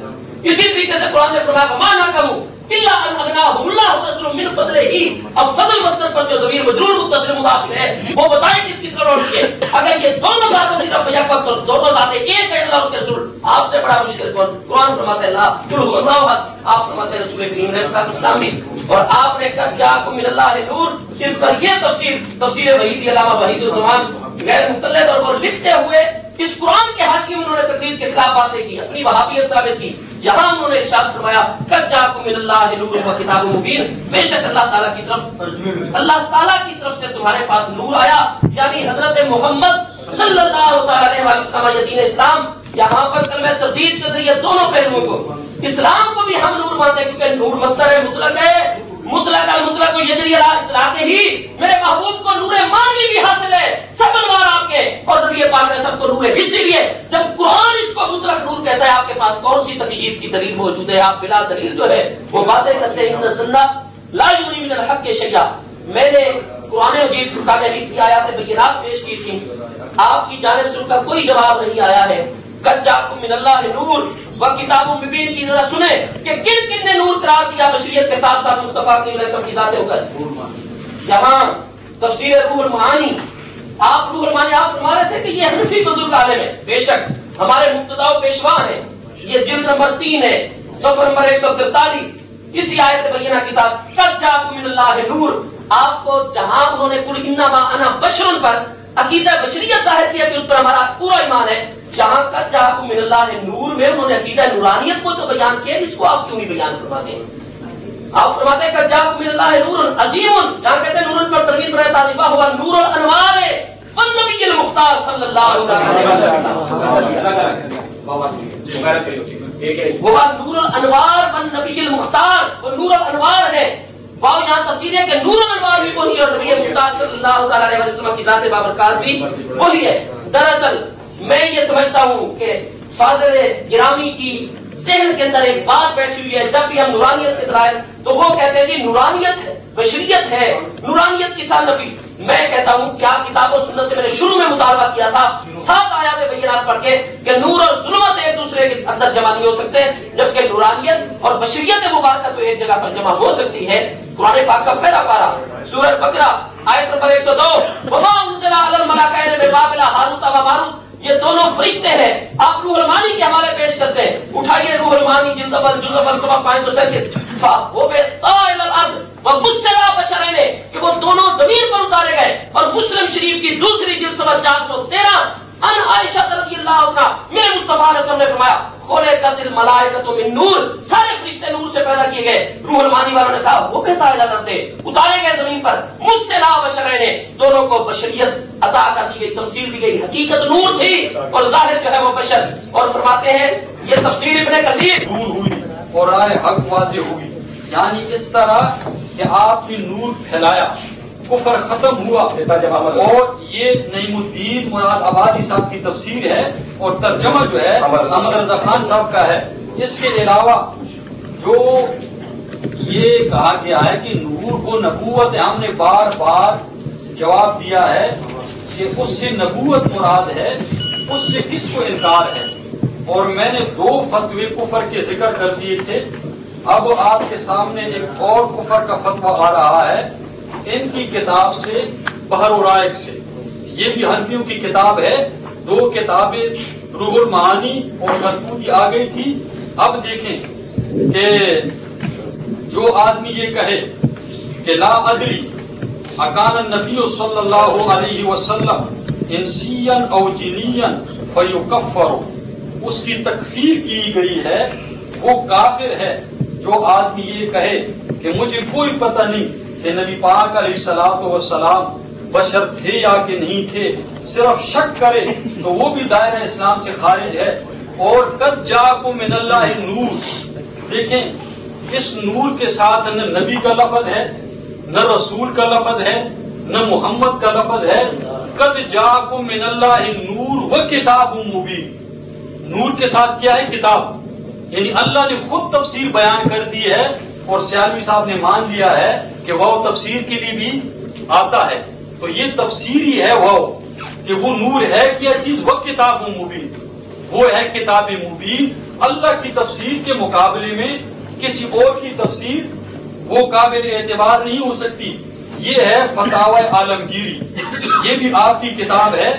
اسی طریقے سے قرآن نے فرمایا وَمَا نَقَمُوا إِلَّا أَنْ أَغْنَاهُمُ اللَّهُ وَرَسُولُهُ مِنْ فَضْلِهِ، اب فضل مصدر پر جو ضمیر مجرور متصل مضاف ہے وہ بتائیں کس کی طرف لوٹ کے، اگر یہ دونوں ذاتوں کی طرف یک وقت اور دونوں ذاتیں ایک ہے اللہ اس کے رسول، آپ سے بڑا مشکل کون؟ قرآن فرماتا ہے اللہ قل هو اللہ احد، آپ فرماتے ہیں رسول کریم علیہ السلام بھی، اور آپ نے قد جاءکم من اللہ نور، اس پر یہ تفسیر وحیدی علامہ وحید الزمان غیر مقلد اور وہ لکھتے ہوئے اس قرآن کے حاشیے میں انہوں نے تقلید کے خلاف باتیں کی، اپنی وہابیت ثابت کی۔ یہاں انہوں نے ارشاد فرمایا قد جاءکم من اللہ نور و کتاب مبین، بے شک اللہ تعالیٰ کی طرف سے تمہارے پاس نور آیا، یعنی حضرت محمد صلی اللہ علیہ وسلم یہ دین اسلام۔ یہاں پر کلمہ تردید کے ذریعے دونوں پہلوؤں کو، اسلام کو بھی ہم نور مانتے ہیں کیونکہ نور مصدر ہے، مطلق ہے، مطلق المطلق کو یہ ذریعہ اطلاق ہی میرے محبوب کو نور مانوی بھی حاصل ہے، سب انوار آپ کے، اور نبی پاک نے سب کو نور حسی بھی ہے۔ جب قرآن اس کو مطلق نور کہتا ہے آپ کے پاس کون سی تقیید کی دلیل موجود ہے؟ آپ بلا دلیل جو ہے وہ باتیں کرتے ہیں، ان الظن لا یغنی من الحق شیئا۔ میں نے قرآن مجید فرقان حمید کی آیات بینات پیش کی تھی، آپ کی جانب سے ان کا کوئی جواب نہیں آیا ہے۔ قد جاءکم من اللہ نور و کتاب مبین کی ذرا سنیں کہ کن کن نے نور قرار دیا بشریت کے ساتھ ساتھ مصطفیٰ علیہ السلام کی ذات ہو کر۔ یہاں تفسیر روح المعانی، آپ روح المعانی آپ فرما رہے تھے کہ یہ حنفی بزرگ عالم ہے، بے شک ہمارے مبتدا و پیشوا ہیں، یہ جلد نمبر 3 ہے، صفحہ نمبر 143، اسی آیت بینہ کتاب قد جاءکم من اللہ نور۔ آپ کو جہاں انہوں نے قل انما انا بشر پر عقیدہ بشریت ظاہر کیا کہ اس پر ہمارا پورا ایمان ہے، جہاں قد جاءکم من اللہ نور میں انہوں نے عقیدہ نورانیت کو تو بیان کیا، اس کو آپ کیوں نہیں بیان فرماتے ہیں؟ آپ فرماتے ہیں قد جاءکم من اللہ نور عظیم، جہاں کہتے ہیں نور پر تنوین برائے تعریفہ ہوا نور الانوار والنبی المختار صلی اللہ علیہ وسلم، وہ نور الانوار والنبی المختار، وہ نور الانوار ہے، واو یہاں تفسیر ہے کہ نور الانوار بھی وہی اور نبی مختار صلی اللہ علیہ وسلم کی ذات بابرکات بھی وہی ہے۔ دراصل میں یہ سمجھتا ہوں کہ فاضل گرامی کی ذہن کے اندر ایک بات بیٹھی ہوئی ہے، جب بھی ہم نورانیت کے دلائل تو وہ کہتے ہیں جی نورانیت بشریت ہے، نورانیت کی ساتھ نفی۔ میں کہتا ہوں کیا کتاب و سنت سے میں نے شروع میں مطالبہ کیا تھا 7 آیات بینات پڑھ کے کہ نور اور ظلمت ایک دوسرے کے اندر جمع نہیں ہو سکتے، جبکہ نورانیت اور بشریت مبارکہ تو ایک جگہ پر جمع ہو سکتی ہے۔ قرآن پاک کا پہلا پارہ سورہ بقرہ آیت نمبر 102، وما انزل علی الملائکۃ ببابل ہاروت و ماروت، یہ دونوں فرشتے ہیں۔ آپ روح المانی کے حوالے پیش کرتے ہیں، اٹھائیے روح المانی جلد اول جزء اول صفحہ 537، وہ بے طائل الارض وبشرا بشرین، کہ وہ دونوں زمین پر اتارے گئے۔ اور مسلم شریف کی دوسری جلد صفحہ 413، ان عائشہ رضی اللہ عنہا میرے مصطفیٰ علیہ وسلم نے فرمایا خلقت الملائکۃ من نور، سارے فرشتے نور سے پیدا کیے گئے۔ روح المانی والوں نے کہا وہ بے طائل الارض اتارے گئے زمین پر، مجھ سے لا بشرین، دونوں کو بشریت عطا کر دی گئی، تفسیر دی گئی، حقیقت نور تھی اور ظاہر جو ہے وہ بشر۔ اور فرماتے ہیں یہ تفسیر ابن کثیر،
دور ہوئی اور رائے حق واضح ہوئی، یعنی اس طرح کہ آپ نے نور پھیلایا، کفر ختم ہوا۔ اور یہ نعیم الدین مراد آبادی صاحب کی تفسیر ہے اور ترجمہ جو ہے احمد رضا خان صاحب کا ہے۔ اس کے علاوہ جو یہ کہا گیا ہے کہ نور کو نبوت ہے، ہم نے بار بار جواب دیا ہے کہ اس سے نبوت مراد ہے، اس سے کس کو انکار ہے؟ اور میں نے 2 فتوے کفر کے ذکر کر دیے تھے۔ اب آپ کے سامنے ایک اور کفر کا فتویٰ آ رہا ہے ان کی کتاب سے، بحر الرائق سے۔ یہ بھی حنفیوں کی کتاب ہے، 2 کتابیں روح المعانی اور مرقوطی آ گئی تھی۔ اب دیکھیں کہ جو آدمی یہ کہے کہ لا ادری اکان النبی صلی اللہ علیہ وسلم انسیا او جنیا فیکفر، اس کی تکفیر کی گئی ہے، وہ کافر ہے۔ جو آدمی یہ کہے کہ مجھے کوئی پتہ نہیں کہ نبی پاک علیہ الصلوۃ والسلام بشر تھے یا کہ نہیں تھے، صرف شک کرے تو وہ بھی دائرہ اسلام سے خارج ہے۔ اور قد جاءکم من اللہ نور، دیکھیں اس نور کے ساتھ نہ نبی کا لفظ ہے، نہ رسول کا لفظ ہے، نہ محمد کا لفظ ہے۔ قد جاءکم من اللہ نور وکتاب مبین، نور کے ساتھ کیا ہے؟ کتاب، یعنی اللہ نے خود تفسیر بیان کر دی ہے اور سیالوی صاحب نے مان لیا ہے کہ وہ تفسیر کے لیے بھی آتا ہے۔ تو یہ تفسیری ہے وہ کہ وہ نور ہے کیا چیز؟ وہ کتاب مبین، وہ ہے کتاب مبین۔ اللہ کی تفسیر کے مقابلے میں کسی اور کی تفسیر وہ قابل اعتبار نہیں ہو سکتی۔ یہ ہے فتاوی عالمگیری، یہ بھی آپ کی کتاب ہے۔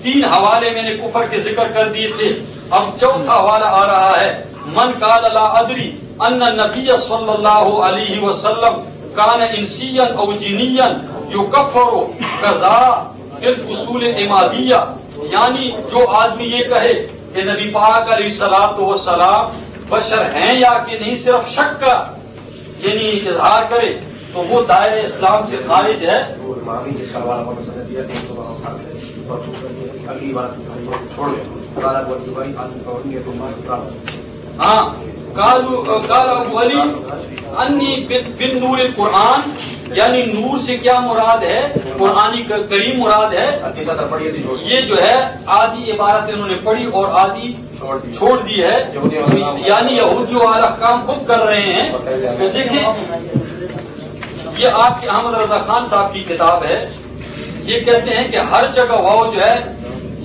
3 حوالے میں نے کفر کے ذکر کر دیے تھے، اب 4تھا حوالہ آ رہا ہے۔ من قال لا ادری ان النبی صلی اللہ علیہ وسلم کان انسیا او جنیا یکفر قضا الفصول عمادیہ، یعنی جو آدمی یہ کہے کہ نبی پاک علیہ الصلوۃ والسلام بشر ہیں یا کہ نہیں، صرف شک کا یعنی اظہار کرے تو وہ دائرہ اسلام سے خارج ہے۔ ہاں قال ابو علی انی بالنور القرآن، یعنی نور سے کیا مراد ہے؟ قرآن کریم مراد ہے۔ یہ جو ہے آدھی عبارت انہوں نے پڑھی اور آدھی چھوڑ دی ہے، یعنی یہودیوں والا کام خود کر رہے ہیں۔ تو دیکھیں یہ آپ کے احمد رضا خان صاحب کی کتاب ہے، یہ کہتے ہیں کہ ہر جگہ واو جو ہے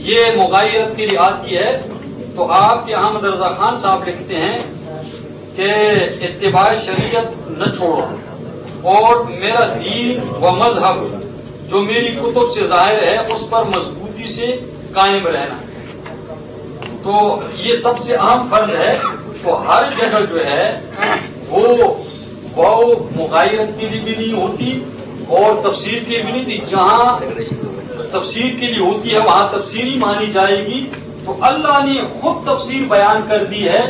یہ مغایرت کے لیے آتی ہے۔ تو آپ کے احمد رضا خان صاحب لکھتے ہیں کہ اتباع شریعت نہ چھوڑو اور میرا دین و مذہب جو میری کتب سے ظاہر ہے اس پر مضبوطی سے قائم رہنا، تو یہ سب سے اہم فرض ہے۔ تو ہر جگہ جو ہے وہ مغایرت کے لیے بھی نہیں ہوتی اور تفسیر کے لیے بھی نہیں تھی، جہاں تفسیر کے لیے ہوتی ہے وہاں تفسیری مانی جائے گی۔ تو اللہ نے خود تفسیر بیان کر دی ہے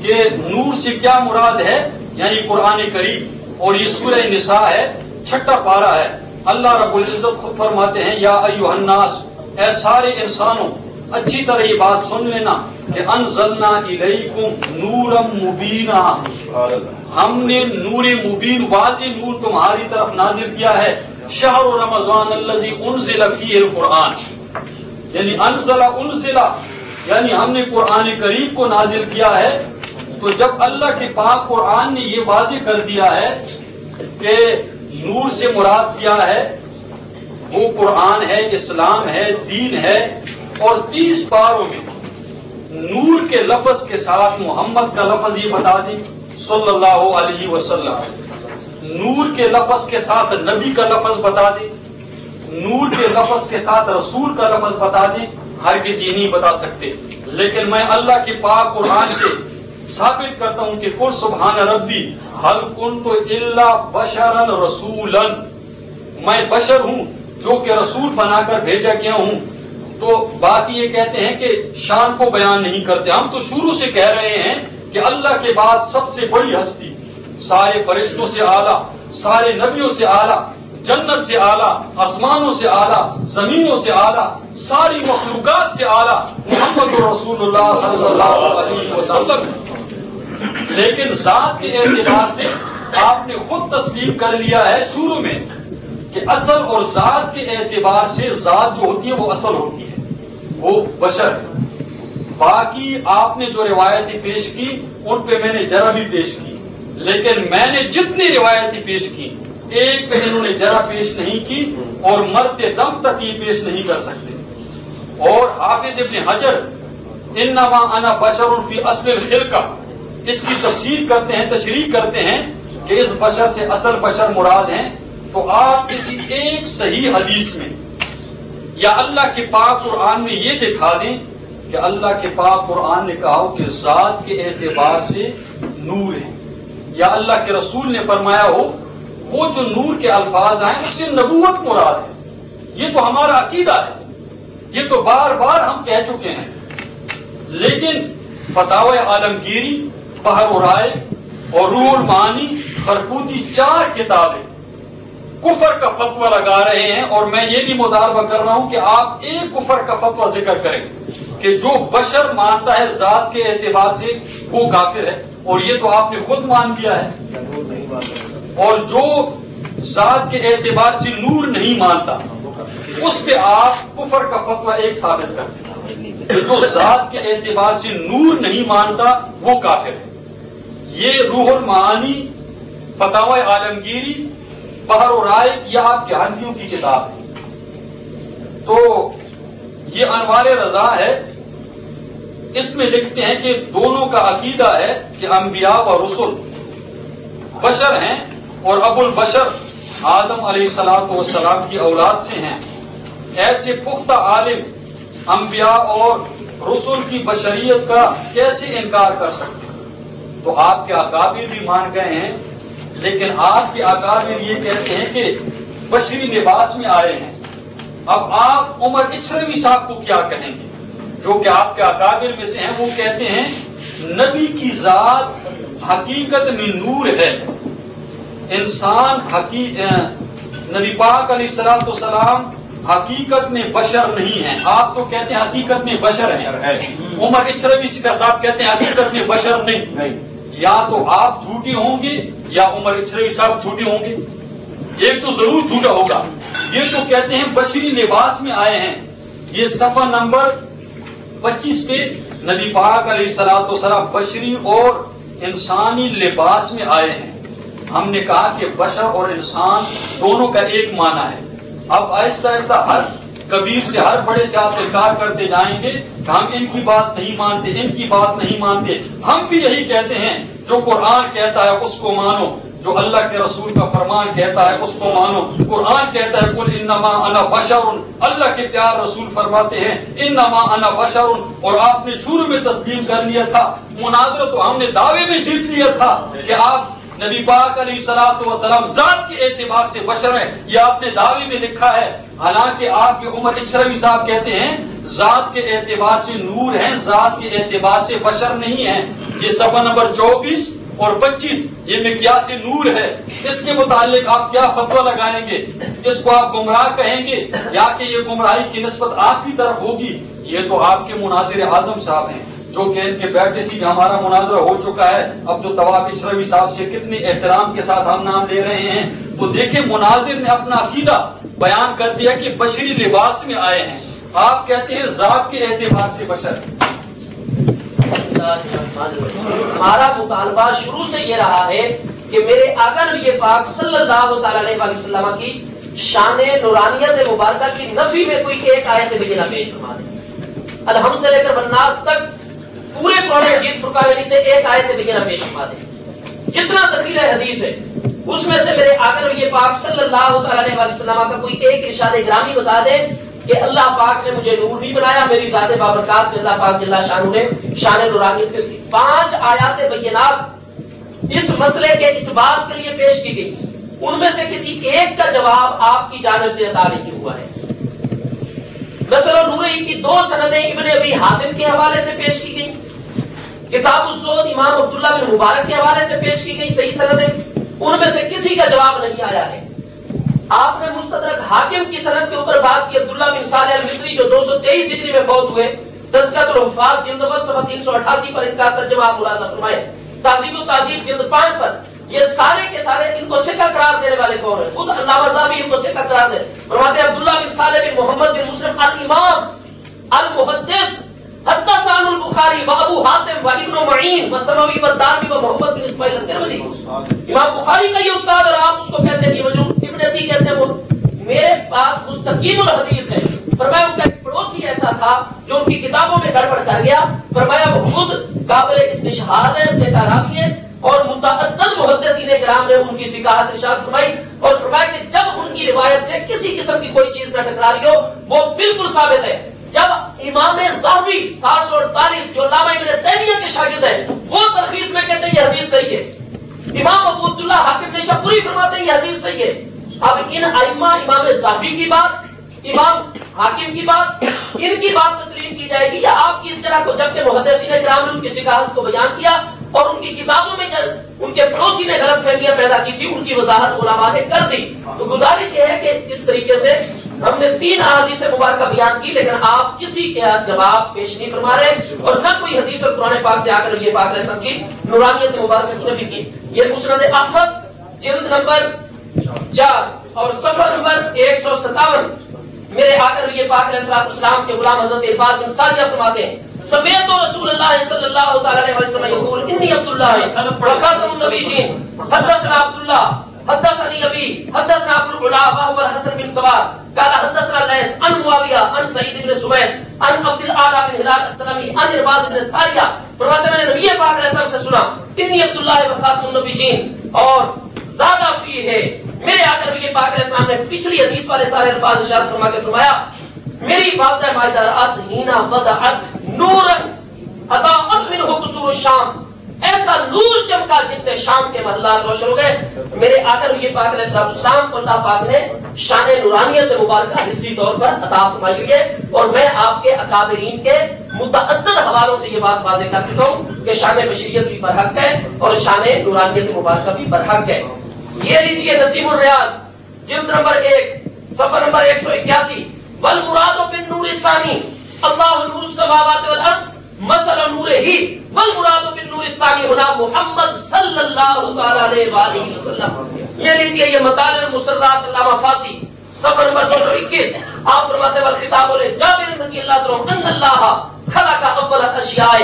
کہ نور سے کیا مراد ہے، یعنی قرآن کریم، اور یہ سورہ نساء ہے، 6واں پارہ ہے۔ اللہ رب العزت خود فرماتے ہیں یا ایھا الناس، اے سارے انسانوں اچھی طرح یہ بات سن لینا کہ انزلنا الیکم نورا مبینا، ہم نے نور مبین واضح نور تمہاری طرف نازل کیا ہے۔ شہر رمضان الذی انزل فیہ القرآن، یعنی انزل یعنی ہم نے قرآن کریم کو نازل کیا ہے۔ تو جب اللہ کے پاک قرآن نے یہ واضح کر دیا ہے کہ نور سے مراد کیا ہے؟ وہ قرآن ہے، اسلام ہے، دین ہے، اور 30 پاروں میں نور کے لفظ کے ساتھ محمد کا لفظ یہ بتا دیں صلی اللہ علیہ وسلم، نور کے لفظ کے ساتھ نبی کا لفظ بتا دیں، نور کے لفظ کے ساتھ رسول کا لفظ بتا دیں، ہرگز یہ نہیں بتا سکتے۔ لیکن میں اللہ کے پاک قرآن سے ثابت کرتا ہوں کہ قل سبحان ربی هل کنت الا بشرا رسولا، میں بشر ہوں جو کہ رسول بنا کر بھیجا گیا ہوں۔ تو بات یہ کہتے ہیں کہ شان کو بیان نہیں کرتے، ہم تو شروع سے کہہ رہے ہیں کہ اللہ کے بعد سب سے بڑی ہستی، سارے فرشتوں سے اعلیٰ، سارے نبیوں سے اعلیٰ، جنت سے اعلیٰ، آسمانوں سے اعلیٰ، زمینوں سے اعلیٰ، ساری مخلوقات سے اعلیٰ محمد رسول اللہ صلی اللہ علیہ وسلم۔ لیکن ذات کے اعتبار سے آپ نے خود تسلیم کر لیا ہے شروع میں کہ اصل اور ذات کے اعتبار سے ذات جو ہوتی ہے وہ اصل ہوتی ہے، وہ بشر ہے۔ باقی آپ نے جو روایتیں پیش کی ان پہ میں نے ذرا بھی پیش کی، لیکن میں نے جتنی روایتیں پیش کی ایک پہ انہوں نے ذرا پیش نہیں کی، اور مرتے دم تک یہ پیش نہیں کر سکتے۔ اور حافظ ابن حجر انما انا بشر فی اصل الخلقہ، اس کی تفسیر کرتے ہیں، تشریح کرتے ہیں کہ اس بشر سے اصل بشر مراد ہیں۔ تو آپ کسی ایک صحیح حدیث میں یا اللہ کے پاک قرآن میں یہ دکھا دیں کہ اللہ کے پاک قرآن نے کہا ہو کہ ذات کے اعتبار سے نور ہے، یا اللہ کے رسول نے فرمایا ہو وہ جو نور کے الفاظ آئے اس سے نبوت مراد ہے۔ یہ تو ہمارا عقیدہ ہے، یہ تو بار بار ہم کہہ چکے ہیں۔ لیکن فتاوی عالمگیری، بحر الرائے اور روح المعانی، خرقوتی، 4 کتابیں کفر کا فتویٰ لگا رہے ہیں، اور میں یہ بھی مطالبہ کر رہا ہوں کہ آپ ایک کفر کا فتویٰ ذکر کریں کہ جو بشر مانتا ہے ذات کے اعتبار سے وہ کافر ہے، اور یہ تو آپ نے خود مان لیا ہے۔ اور جو ذات کے اعتبار سے نور نہیں مانتا اس پہ آپ کفر کا فتویٰ ایک ثابت کرتے ہیں، جو ذات کے اعتبار سے نور نہیں مانتا وہ کافر ہے۔ یہ روح المعانی، فتاوی عالمگیری، بحر و رائے، یہ آپ کے حنفیوں کی کتاب ہے۔ تو یہ انوار رضا ہے، اس میں لکھتے ہیں کہ دونوں کا عقیدہ ہے کہ انبیاء و رسل بشر ہیں، اور ابو البشر آدم علیہ السلام کی اولاد سے ہیں۔ ایسے پختہ عالم انبیاء اور رسل کی بشریت کا کیسے انکار کر سکتے ہیں؟ تو آپ کے اکابر بھی مان گئے ہیں، لیکن آپ کے اکابر یہ کہتے ہیں کہ بشری لباس میں آئے ہیں۔ اب آپ عمر اچھروی صاحب کو کیا کہیں گے جو کہ آپ کے اکابر میں سے ہیں؟ وہ کہتے ہیں نبی کی ذات حقیقت میں نور ہے، انسان نبی پاک علیہ السلام حقیقت میں بشر نہیں ہیں۔ آپ تو کہتے ہیں حقیقت میں بشر ہے، عمر اچھروی صاحب کہتے ہیں حقیقت میں بشر نہیں۔ یا تو آپ جھوٹے ہوں گے یا عمر اچھروی صاحب جھوٹے ہوں گے، ایک تو ضرور جھوٹا ہوگا۔ یہ تو کہتے ہیں بشری لباس میں آئے ہیں۔ یہ صفحہ نمبر 25 پہ نبی پاک علیہ السلام بشری اور انسانی لباس میں آئے ہیں۔ ہم نے کہا کہ بشر اور انسان دونوں کا ایک معنی ہے۔ اب آہستہ آہستہ ہر کبیر سے، ہر بڑے سے آپ انکار کرتے جائیں گے کہ ہم ان کی بات نہیں مانتے، ان کی بات نہیں مانتے۔ ہم بھی یہی کہتے ہیں، جو قرآن کہتا ہے اس کو مانو، جو اللہ کے رسول کا فرمان کہتا ہے اس کو مانو۔ قرآن کہتا ہے قل انما انا بشر، اللہ کے پیار رسول فرماتے ہیں انما انا بشر، اور آپ نے شروع میں تسلیم کر لیا تھا۔ مناظرہ تو ہم نے دعوے میں جیت لیا تھا کہ آپ نبی پاک علیہ السلام ذات کے اعتبار سے بشر ہیں، یہ آپ نے دعوے میں لکھا ہے۔ حالانکہ آپ کے عمر اچھروی صاحب کہتے ہیں ذات کے اعتبار سے نور ہیں، ذات کے اعتبار سے بشر نہیں ہیں۔ یہ صفحہ نمبر 24 اور 25 یہ مقیاس نور ہے۔ اس کے متعلق آپ کیا فتویٰ لگائیں گے؟ اس کو آپ گمراہ کہیں گے یا کہ یہ گمراہی کی نسبت آپ کی طرف ہوگی؟ یہ تو آپ کے مناظر اعظم صاحب ہیں جو کہ ان کے بیٹے سے ہمارا مناظرہ ہو چکا ہے۔ اب جو طواف اچھروی صاحب سے کتنے احترام کے ساتھ ہم نام لے رہے ہیں، تو دیکھیں مناظر نے اپنا عقیدہ بیان کر دیا کہ بشری لباس میں آئے ہیں، آپ کہتے ہیں ذات کے اعتبار سے بشر۔
ہمارا مطالبہ شروع سے یہ رہا ہے کہ میرے آقا نبی پاک صلی اللہ تعالی علیہ وسلم کی شان نورانیت مبارکہ کی نفی میں کوئی ایک آیت بینہ پیش فرما دیں. الحمد سے لے کر والناس تک پورے قرآن مجید فرقان حمید سے ایک آیت بینہ پیش فرما دیں. جتنا ذخیرہ حدیث ہے اس میں سے میرے آقا نبی پاک صلی اللہ تعالی علیہ وسلم کا کوئی ایک ارشاد گرامی بتا دے کہ اللہ پاک نے مجھے نور بھی بنایا, میری ذات بابرکات میں اللہ پاک جل شانہ نے شان نورانیت کی 5 آیات بینات اس مسئلے کے اس بات کے لیے پیش کی گئی. ان میں سے کسی ایک کا جواب آپ کی جانب سے عطا نہیں ہوا ہے. مثلا نوری کی 2 سندیں ابن ابی حاتم کے حوالے سے پیش کی گئی, کتاب الزہد امام عبداللہ بن مبارک کے حوالے سے پیش کی گئی صحیح سندیں, ان میں سے کسی کا جواب نہیں آیا ہے. آپ نے مستدرک حاکم کی سند کے اوپر بات کی, عبداللہ بن صالح المصری جو 223 ہجری میں فوت ہوئے, تذکرۃ الحفاظ جلد 1 صفحہ 388 پر ان کا ترجمہ آپ ملاحظہ فرمائیں. تہذیب و تہذیب جلد 5 پر یہ سارے کے سارے ان کو ثقہ قرار دینے والے کون ہیں؟ خود علامہ ذہبی ان کو ثقہ قرار دے فرماتے ہیں عبداللہ بن صالح بن محمد بن مسلم الامام المحدث حدثنا البخاری و ابو حاتم و ابن معین و سموی و دارمی و محمد بن اسماعیل الترمذی. امام بخاری کا یہ استاد اور آپ اس کو کہتے ہیں کہ مجنون ابن عطی کہتے ہیں. وہ میرے پاس مستقیم الحدیث ہے. فرمایا ان کا ایک پڑوسی ایسا تھا جو ان کی کتابوں میں گڑبڑ کر گیا. فرمایا وہ خود قابل استشہاد ہے, ثقہ راوی ہے, اور متعدد محدثین کرام نے ان کی صحاحت ارشاد فرمائی اور فرمایا کہ جب ان کی روایت سے کسی قسم کی کوئی چیز نہ ٹکرا رہی ہو وہ بالکل ثابت ہے. جب امام ذہبی 748 جو علامہ ابن تیمیہ کے شاگرد ہیں وہ تلخیص میں کہتے ہیں یہ حدیث صحیح ہے, امام ابو عبداللہ حاکم نیشابوری فرماتے ہیں یہ حدیث صحیح ہے. اب ان ائمہ امام ذہبی کی بات, امام حاکم کی بات, ان کی بات تسلیم کی جائے گی یا آپ کی اس طرح کو, جبکہ محدثین کرام نے ان کی صحاحت کو بیان کیا اور ان کی کتابوں میں ان کے پڑوسی نے غلط فہمیاں پیدا کی تھی ان کی وضاحت علماء نے کر دی. تو گزارش یہ ہے کہ اس طریقے سے ہم نے 3 احادیث مبارکہ بیان کی لیکن آپ کسی کا جواب پیش نہیں فرما رہے اور نہ کوئی حدیث اور قرآن پاک سے آ کر یہ پاک رسم کی نورانیت مبارکہ کی نفی کی. یہ مسند احمد جلد نمبر 4 اور صفحہ نمبر 157 میرے آقا نبی پاک علیہ السلام کے غلام حضرت عباد بن ساریہ فرماتے ہیں سمعت رسول اللہ صلی اللہ تعالی علیہ وسلم یقول انی عبداللہ وخاتم النبیین حدثنا عبداللہ حدثني ابي حدثنا ابو العلا وهو الحسن بن سوار قال حدثنا ليس عن معاويه عن سعيد بن سويد عن عبد الاعلى بن هلال السلمي عن عباد بن ساریہ فرماتے ہیں نبی پاک علیہ السلام سے سنا انی عبداللہ وخاتم النبیین اور زیادہ فی ہے. میرے آقا نبی پاک علیہ السلام نے پچھلی حدیث والے سارے الفاظ ارشاد فرما کے فرمایا میری والدہ ماجدہ رات ہینا وضعت نورا اضاءت منہ قصور الشام, ایسا نور چمکا جس سے شام کے محلات روشن ہو گئے. میرے آقا نبی پاک علیہ السلام کو اللہ پاک نے شان نورانیت مبارکہ حصی طور پر عطا فرمائی ہوئی ہے اور میں آپ کے اکابرین کے متعدد حوالوں سے یہ بات واضح کر چکا ہوں کہ شان بشریت بھی برحق ہے اور شان نورانیت مبارکہ بھی برحق ہے. یہ لیجئے نسیم الریاض جلد نمبر 1 صفحہ نمبر 181 والمراد بالنور الثانی اللہ نور السماوات والارض مثل نورہ والمراد بالنور الثانی ہنا محمد صلی اللہ تعالی علیہ وآلہ وسلم. یہ لیجئے یہ مطالع المسرات علامہ فاسی صفحہ نمبر 221 آپ فرماتے ہیں خطاب علیہ جابر رضی اللہ عنہ ان اللہ خلق اول اشیاء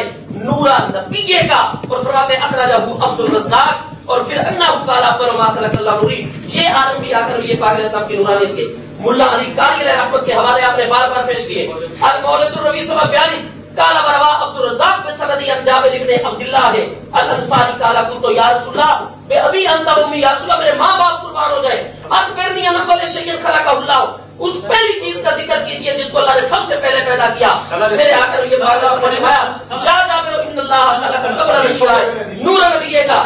نورا نبیہ کا اور فرماتے ہیں اخرجہ عبد الرزاق اور پھر انہ تعالی فرما خلق اللہ نوری. یہ عالم بھی آ کر یہ پاک علیہ السلام کی نورانیت کے ملا علی قاری علیہ رحمت کے حوالے آپ نے بار بار پیش کیے. المولد الربیع صفحہ 42 قال بروا عبد الرزاق بسند جابر ابن عبداللہ ہے الانصاری قال قلت یا رسول اللہ بے ابی انت امی یا رسول اللہ میرے ماں باپ قربان ہو جائے اخبرنی ان اول شیء خلقہ اللہ, اس پہلی چیز کا ذکر کیجئے جس کو اللہ نے سب سے پہلے پیدا کیا. میرے آقا یہ بات آپ نے فرمایا شاہ جابر ان اللہ خلق القمر والشمس نور نبی کا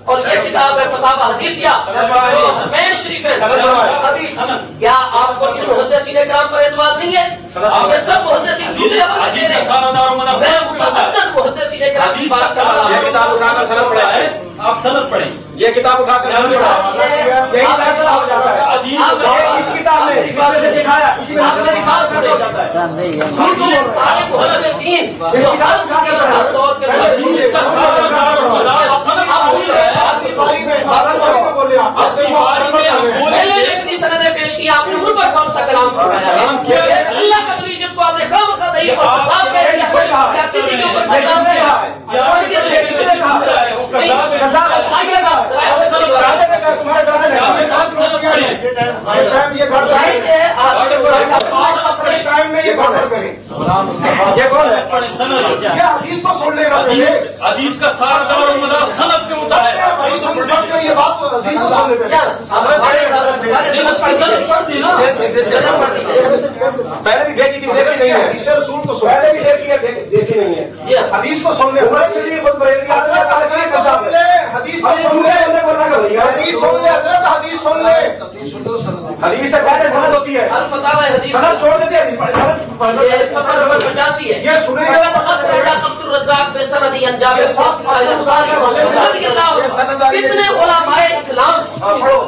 اور یہ کتاب ہے فتاوی حدیثیہ مین شریف ہے. کیا آپ کو ان محدثین کرام پر اعتماد نہیں ہے؟ یہ سب محدثین جھوٹے حدیث کا سارا دار و مدار محدثین کرام کی بات کر رہا ہے. کتاب اٹھا کر سند پڑھیں, آپ سند پڑھیں, یہ کتاب اٹھا کر سند پڑھیں, یہی فیصلہ ہو جاتا ہے. حدیث اس کتاب میں اس نے دکھایا اسی میں میری بات سن ہو جاتا ہے. یہ سارے محدثین اس کتاب سے ہر دور کے حدیث کا سارا دار و مدار سند سندیں پیش کی آپ نے ان پر کون سا کلام فرمایا ہے؟ اللہ کا ولی جس کو آپ نے کام کا دہی اور خطاب کہہ دیا کیا کسی کے اوپر کلام کیا ہے؟
حدیث کو سننے پہ
پہلے بھی دیکھی تھی،
حدیث رسول تو
پہلے بھی دیکھی ہے، دیکھی نہیں ہے.
حدیث کو سن لے،
حدیث کو سن لے،
حدیث کو سن لے، حدیث سن لے، حضرت حدیث سن لے.
حدیث سے پہلے سند ہوتی ہے،
الفتاوی حدیث
سند چھوڑ دیتے ہیں.
یہ صفحہ نمبر 85 ہے.
یہ سنیں گے
عبد الرزاق بے سندی انجام کتنے علماء اسلام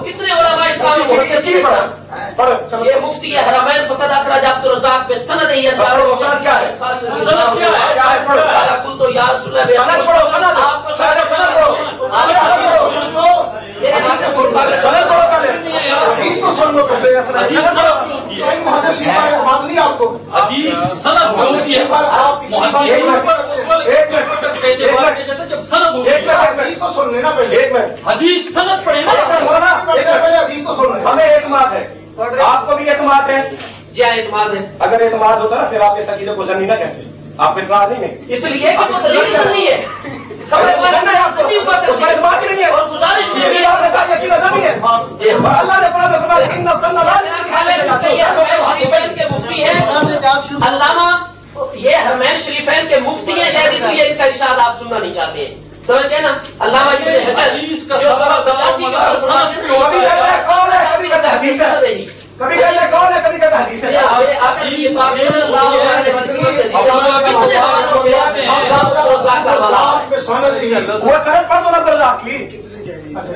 کتنے علماء اسلام محدثین یہ مفتی حرمین فقط اخرج عبد الرزاق بے سندی انجام
سند کیا ہے؟
سند کیا ہے؟ قل تو یا رسول اللہ
سند پڑھو، سند
آپ کو
سند پڑھو،
حدیث کو سن لو پہلے. محدثین پر بات نہیں آپ کو.
حدیث سند میں ہوتی ہے، جب سند ہوتی ہے
حدیث کو سن لینا پہلے.
ایک منٹ،
حدیث سند پڑھے نا.
پہلے حدیث کو سن لے.
ہمیں اعتماد ہے، آپ کو بھی اعتماد ہے.
جی اعتماد ہے.
اگر اعتماد ہوتا نا پھر آپ اس عقیدے کو زنی نہ کہتے. آپ اعتماد نہیں ہے،
اس لیے کہ وہ دلیل نہیں ہے.
اس میں اعتماد ہی نہیں ہے.
اور گزارش
اس میں آپ نے کہا یقین نہیں ہے. اللہ نے فرمایا ان
شریفین کے مفتی ہیں علامہ، یہ حرمین شریفین کے مفتی ہیں، شاید اس لیے ان کا ارشاد آپ سننا نہیں چاہتے ہیں. سمجھتے ہیں نا؟ علامہ
حدیث کا سارا
کبھی کہتا ہے کون ہے، کبھی کہتا ہے حدیث ہے، کبھی کہتا ہے کون ہے، کبھی کہتا ہے حدیث ہے. وہ سند پڑھ دو نا درجات کی،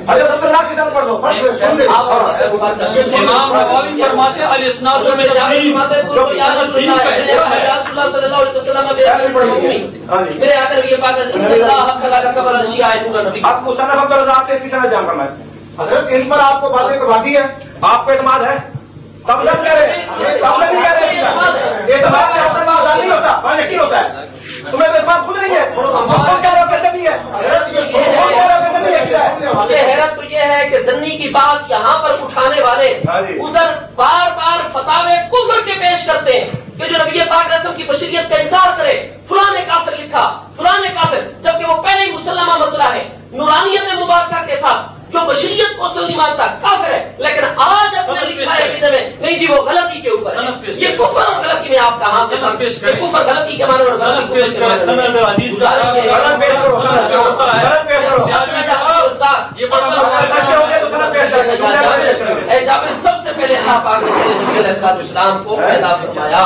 حضرت عبداللہ کی سند پڑھ دو.
امام نووی فرماتے ہیں الاسناد میں
میرے آ کر یہ بات
آپ مصنف عبدالرزاق سے اس کی سند جان کرنا ہے.
حضرت ان پر آپ کو باتیں کرواتی ہے.
آپ کو اعتماد ہے؟ تب جب کہہ رہے تب نہیں کہہ رہے اعتماد کا اعتماد نہیں ہوتا، ہاں یقین ہوتا ہے. تمہیں اعتماد خود نہیں ہے، ہم کہہ رہے کیسے نہیں ہے.
یہ حیرت تو یہ ہے کہ زنی کی بات یہاں پر اٹھانے والے ادھر بار بار فتاوے کفر کے پیش کرتے ہیں کہ جو نبی پاک علیہ السلام کی بشریت کا انکار کرے فلاں نے کافر لکھا، فلاں نے کافر، جبکہ وہ پہلے ہی مسلمہ مسئلہ ہے. نورانیت مبارکہ کے ساتھ جو بشریت کو اصل نہیں مانتا کافر ہے، لیکن آج اپنے لکھا ہے کہ نہیں جی وہ غلطی کے اوپر ہے. یہ کفر اور غلطی میں آپ کہاں سے کفر غلطی کے معنی اور
سند حدیث کا
سب سے پہلے اللہ پاک نے نبی علیہ السلام کو پیدا فرمایا.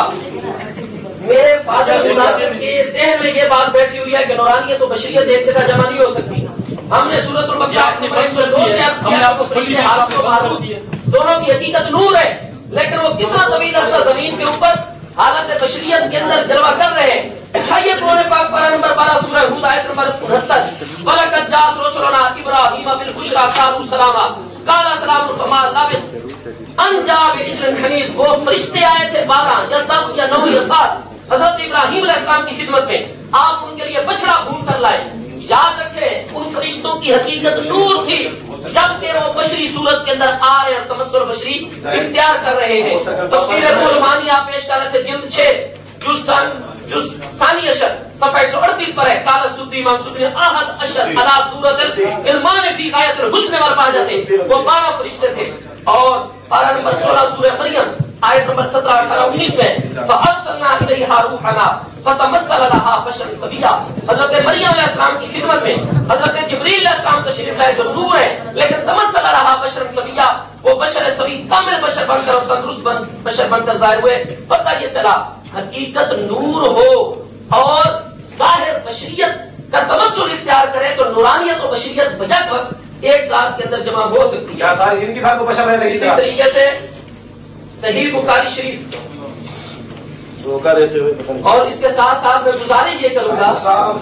میرے فاضل مناظر کے ذہن میں یہ بات بیٹھی ہوئی ہے کہ نورانیت و بشریت ایک جگہ جمع نہیں ہو سکتی. ہم نے سورۃ البقرہ اپنے دونوں کی حقیقت نور ہے، لیکن وہ کتنا طویل عرصہ زمین کے اوپر حالت بشریت کے اندر جلوہ کر رہے ہیں. اٹھائیے قرآن پاک پارہ نمبر 12 سورہ ہود آیت نمبر 69 وَلَقَدْ جَاءَتْ رُسُلُنَا إِبْرَاهِيمَ بِالْبُشْرَىٰ قَالُوا سَلَامًا قَالَ سَلَامٌ فَمَا لَبِثَ أَن جَاءَ بِعِجْلٍ حَنِيذٍ. وہ فرشتے آئے تھے 12 یا 10 یا 9 یا 7 حضرت ابراہیم علیہ السلام کی خدمت میں، آپ ان کے لیے بچڑا بھون کر لائے. یاد رکھیں ان فرشتوں کی حقیقت نور تھی، جبکہ وہ بشری صورت کے اندر آ رہے اور تمثل بشری اختیار کر رہے ہیں. تفسیر قرآنی آپ پیش کر رہے تھے جلد 6 جز ثانی اشر صفحہ 138 پر ہے. قال السدی امام سدی احد اشر علی سورۃ الغلمان فی غایت الحسن والبہجہ. وہ 12 فرشتے تھے. اور پارہ نمبر 16 سورہ مریم آیت نمبر 17 18 19 میں فارسلنا الیہا روحنا فتمثل لها بشرا سویا. حضرت مریم علیہ السلام کی خدمت میں حضرت جبریل علیہ السلام تشریف لائے جو نور ہے، لیکن تمثل لها بشرا سویا، وہ بشر سوی کامل بشر بن کر اور تندرست بشر بن کر ظاہر ہوئے. پتہ یہ چلا حقیقت نور ہو اور ظاہر بشریت کا تمثل اختیار کرے تو نورانیت و بشریت بجٹ وقت ایک ذات کے اندر جمع ہو سکتی ہے.
کیا ساری زندگی بھر کو بشر رہنے
اسی طریقے سے صحیح بخاری شریف اور اس کے ساتھ ساتھ میں گزارش یہ کروں گا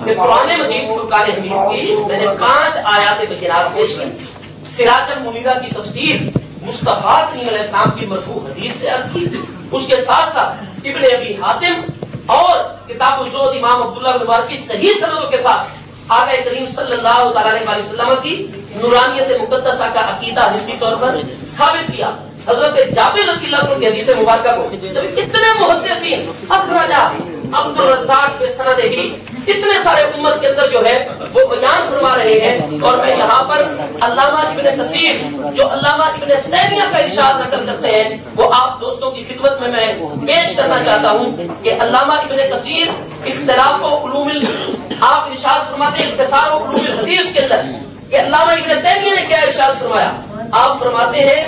کہ قرآن مجید فرقان حمید کی میں نے 5 آیات بینات پیش کی. سراج المنیرہ کی تفسیر مصطفیٰ علیہ السلام کی مرفوع حدیث سے عرض کی. اس کے ساتھ ساتھ ابن ابی حاتم اور کتاب الزہد امام عبداللہ بن مبارک کی صحیح سندوں کے ساتھ آقا کریم صلی اللہ علیہ وسلم کی نورانیت مقدسہ کا عقیدہ حصی طور پر ثابت کیا. حضرت جابر رضی اللہ عنہ کی حدیث مبارکہ کو جب اتنے محدثین اخرجہ عبد الرزاق کے سند ہی اتنے سارے امت کے اندر جو ہے وہ بیان فرما رہے ہیں، اور میں یہاں پر علامہ ابن کثیر جو علامہ ابن تیمیہ کا ارشاد نقل کرتے ہیں وہ آپ دوستوں کی خدمت میں پیش کرنا چاہتا ہوں کہ علامہ ابن کثیر اختلاف و علوم آپ ارشاد فرماتے ہیں اختصار و علوم الحدیث کے اندر کہ علامہ ابن تیمیہ نے کیا ارشاد فرمایا. آپ فرماتے ہیں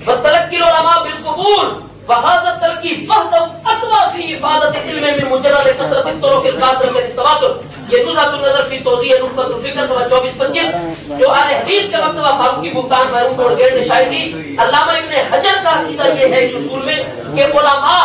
وَتَلَقِّ الْعُلَمَاء بِالْقُبُورِ وهذا التركيب وحده اقوى في افاده العلم من مجرد كثره الطرق القاصره للتواتر. یہ نزهة النظر في توضیح نخبۃ الفکر صفحہ 24-25 جو اہل حدیث کے مکتبہ فاروقی بختان محروم روڈ گیٹ نے شائع کی. علامہ ابن حجر کا عقیدہ یہ ہے اس اصول میں کہ علماء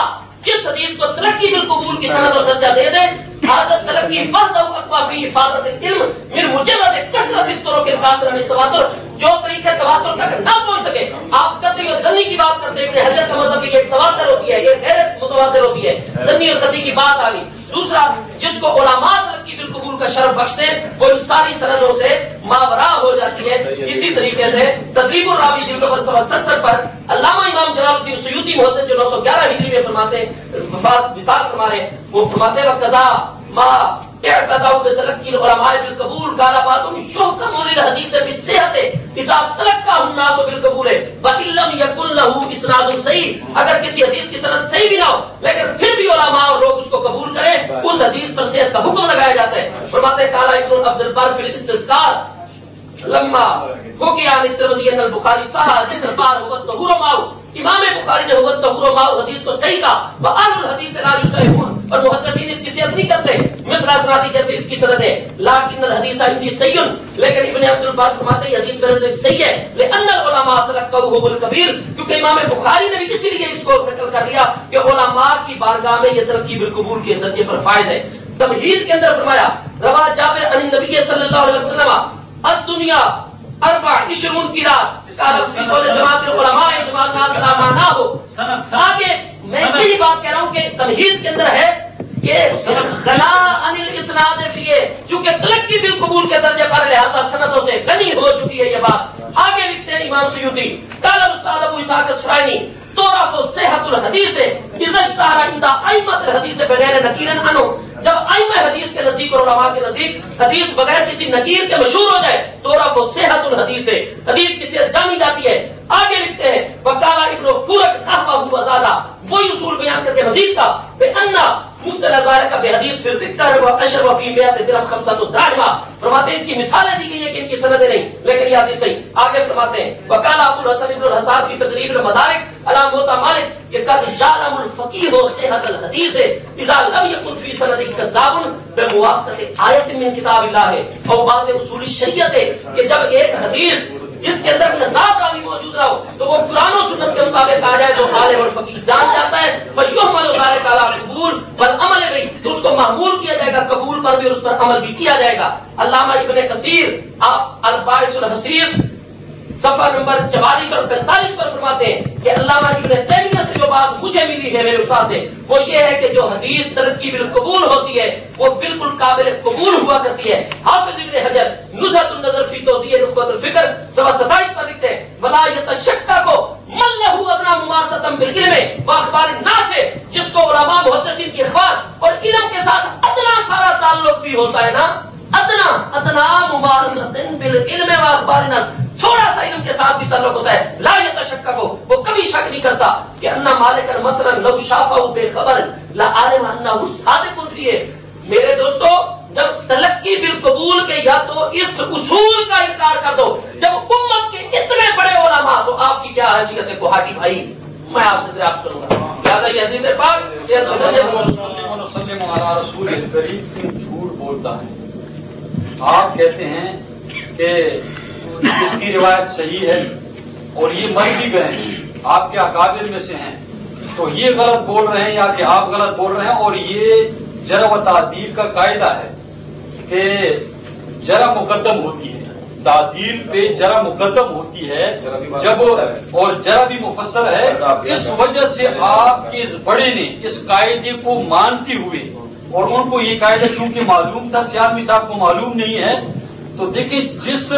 جس حدیث کو تلقی بالقبول کی سند اور درجہ دے دیں هذا التلقي وحده اقوى في افاده العلم من مجرد كثره الطرق القاصره للتواتر. جو طریقہ تواتر تک نہ پہنچ سکے آپ قطعی اور ظنی کی بات کرتے ہیں. ابن حجر کا مذہب یہ تواتر ہوتی ہے، یہ غیر متواتر ہوتی ہے، ظنی اور قطعی کی بات آ گئی. دوسرا جس کو علماء تلقی بالقبول کا شرف بخشتے ہیں وہ ان ساری سندوں سے ماورا ہو جاتی ہے. اسی طریقے سے تدریب الراوی جلد نمبر 67 پر علامہ امام جلال الدین سیوطی محدث جو 911 ہجری میں فرماتے ہیں وصال فرما رہے ہیں، وہ فرماتے ہیں وقضا ما اعتدوا بتلقي العلماء بالقبول قال بعضهم يحكم للحديث بالصحة اذا تلقاه الناس بالقبول وان لم يكن له اسناد صحيح. اگر کسی حدیث کی سند صحیح بھی نہ ہو لیکن پھر بھی علماء اور لوگ اس کو قبول کریں اس حدیث پر صحت کا حکم لگایا جاتا ہے. فرماتے ہیں قال ابن عبد البر في الاستذكار لما حكي عن الترمذي ان البخاري صحح حديث البار هو الطهور معه. امام بخاری نے هو الطهور معه حدیث کو صحیح کہا واهل الحديث لا يصححون اور محدثین اس کی صحت نہیں کرتے مثل اسنادی جیسے اس کی سند ہے. لیکن الحدیث عندي صحیح لیکن ابن عبد البر فرماتے ہیں حدیث میرے نزدیک صحیح ہے لان العلماء تلقوه بالكبير کیونکہ امام بخاری نے بھی اسی لیے اس کو نقل کر دیا کہ علماء کی بارگاہ میں یہ تلقی بالقبول کے درجے پر فائز ہے. تمہید کے اندر فرمایا روا جابر عن النبی صلی اللہ علیہ وسلم الدنیا 24 کی رات جماعت العلماء اجماع الناس لا معنی ہو. آگے میں یہی بات کہہ رہا ہوں کہ تمہید کے اندر ہے کہ غلا عن الاسناد فیہ چونکہ تلقی بالقبول کے درجے پر لہذا سندوں سے غنی ہو چکی ہے یہ بات. آگے لکھتے ہیں امام سیوطی قال استاد ابو اسحاق الصفرانی تعرف صحت الحدیث اذا اشتہر عند ائمۃ الحدیث بغیر نکیر عنہ. جب ائمہ حدیث کے نزدیک اور علماء کے نزدیک حدیث بغیر کسی نکیر کے مشہور ہو جائے تعرف صحت الحدیث حدیث کی صحت جانی جاتی ہے. آگے لکھتے ہیں وقال ابن فورک نحوه وزادہ وہی اصول بیان کر کے مزید کا بان مصطلح ذالک بحدیث فی الذکر و اشر و فی مئات درہم 500 دراہم. فرماتے ہیں اس کی مثالیں دی گئی ہیں کہ ان کی سندیں نہیں لیکن یہ حدیث صحیح. آگے فرماتے ہیں وقال ابو الحسن ابن الحسان فی تقریب المدارک علی موطا مالک کہ قد یعلم الفقیہ صحت الحدیث اذا لم یکن فی سند کذاب بموافقت آیت من کتاب اللہ ہے. اور بعض اصول شریعت ہے کہ جب ایک حدیث جس کے اندر کذاب راوی موجود رہا ہو تو وہ قرآن و سنت کے مطابق آ جائے جو عالم اور فقیہ جان جاتا ہے فیحمل ذلک علی القبول والعمل بھی تو اس کو محمول کیا جائے گا قبول پر بھی اور اس پر عمل بھی کیا جائے گا. علامہ ابن کثیر آپ الباعث الحسیس صفحہ نمبر 44 اور 45 پر فرماتے ہیں کہ علامہ ابن تیمیہ سے جو بات مجھے ملی ہے میرے استاد سے وہ یہ ہے کہ جو حدیث تلقی بالقبول ہوتی ہے وہ بالکل قابل قبول ہوا کرتی ہے. حافظ ابن حجر نزهۃ النظر فی توضیح نخبۃ الفکر صفحہ 27 پر لکھتے ہیں ولا یتشکک من له ادنی ممارسۃ بالعلم واخبار الناس جس کو علماء محدثین کی اخبار اور علم کے ساتھ ادنا سارا تعلق بھی ہوتا ہے نا ادنا ممارسۃ بالعلم واخبار الناس تھوڑا سا علم کے ساتھ بھی تعلق ہوتا ہے. لا یتشکک وہ کبھی شک نہیں کرتا کہ ان مالک مثلا لو شافه بخبر لا علم انه صادق فیہ. میرے دوستو جب تلقی بالقبول کے یا تو اس اصول کا انکار کر دو جب امت کے اتنے بڑے علماء تو آپ کی کیا حیثیت ہے کوہاٹی بھائی. میں آپ سے دریافت کروں گا لہذا یہ حدیث پاک
وسلم علی رسول الکریم جھوٹ بولتا ہے. آپ کہتے ہیں کہ اس کی روایت صحیح ہے اور یہ مر بھی گئے ہیں آپ کے اکابر میں سے ہیں تو یہ غلط بول رہے ہیں یا کہ آپ غلط بول رہے ہیں. اور یہ جرح و تعدیل کا قاعدہ ہے کہ جرح مقدم ہوتی ہے تعدیل پہ جرح مقدم ہوتی ہے جب اور جرح بھی مفسر ہے. اس وجہ سے آپ کے اس بڑے نے اس قاعدے کو مانتے ہوئے اور ان کو یہ قاعدہ چونکہ معلوم تھا سیاسی صاحب کو معلوم نہیں ہے تو دیکھیں جس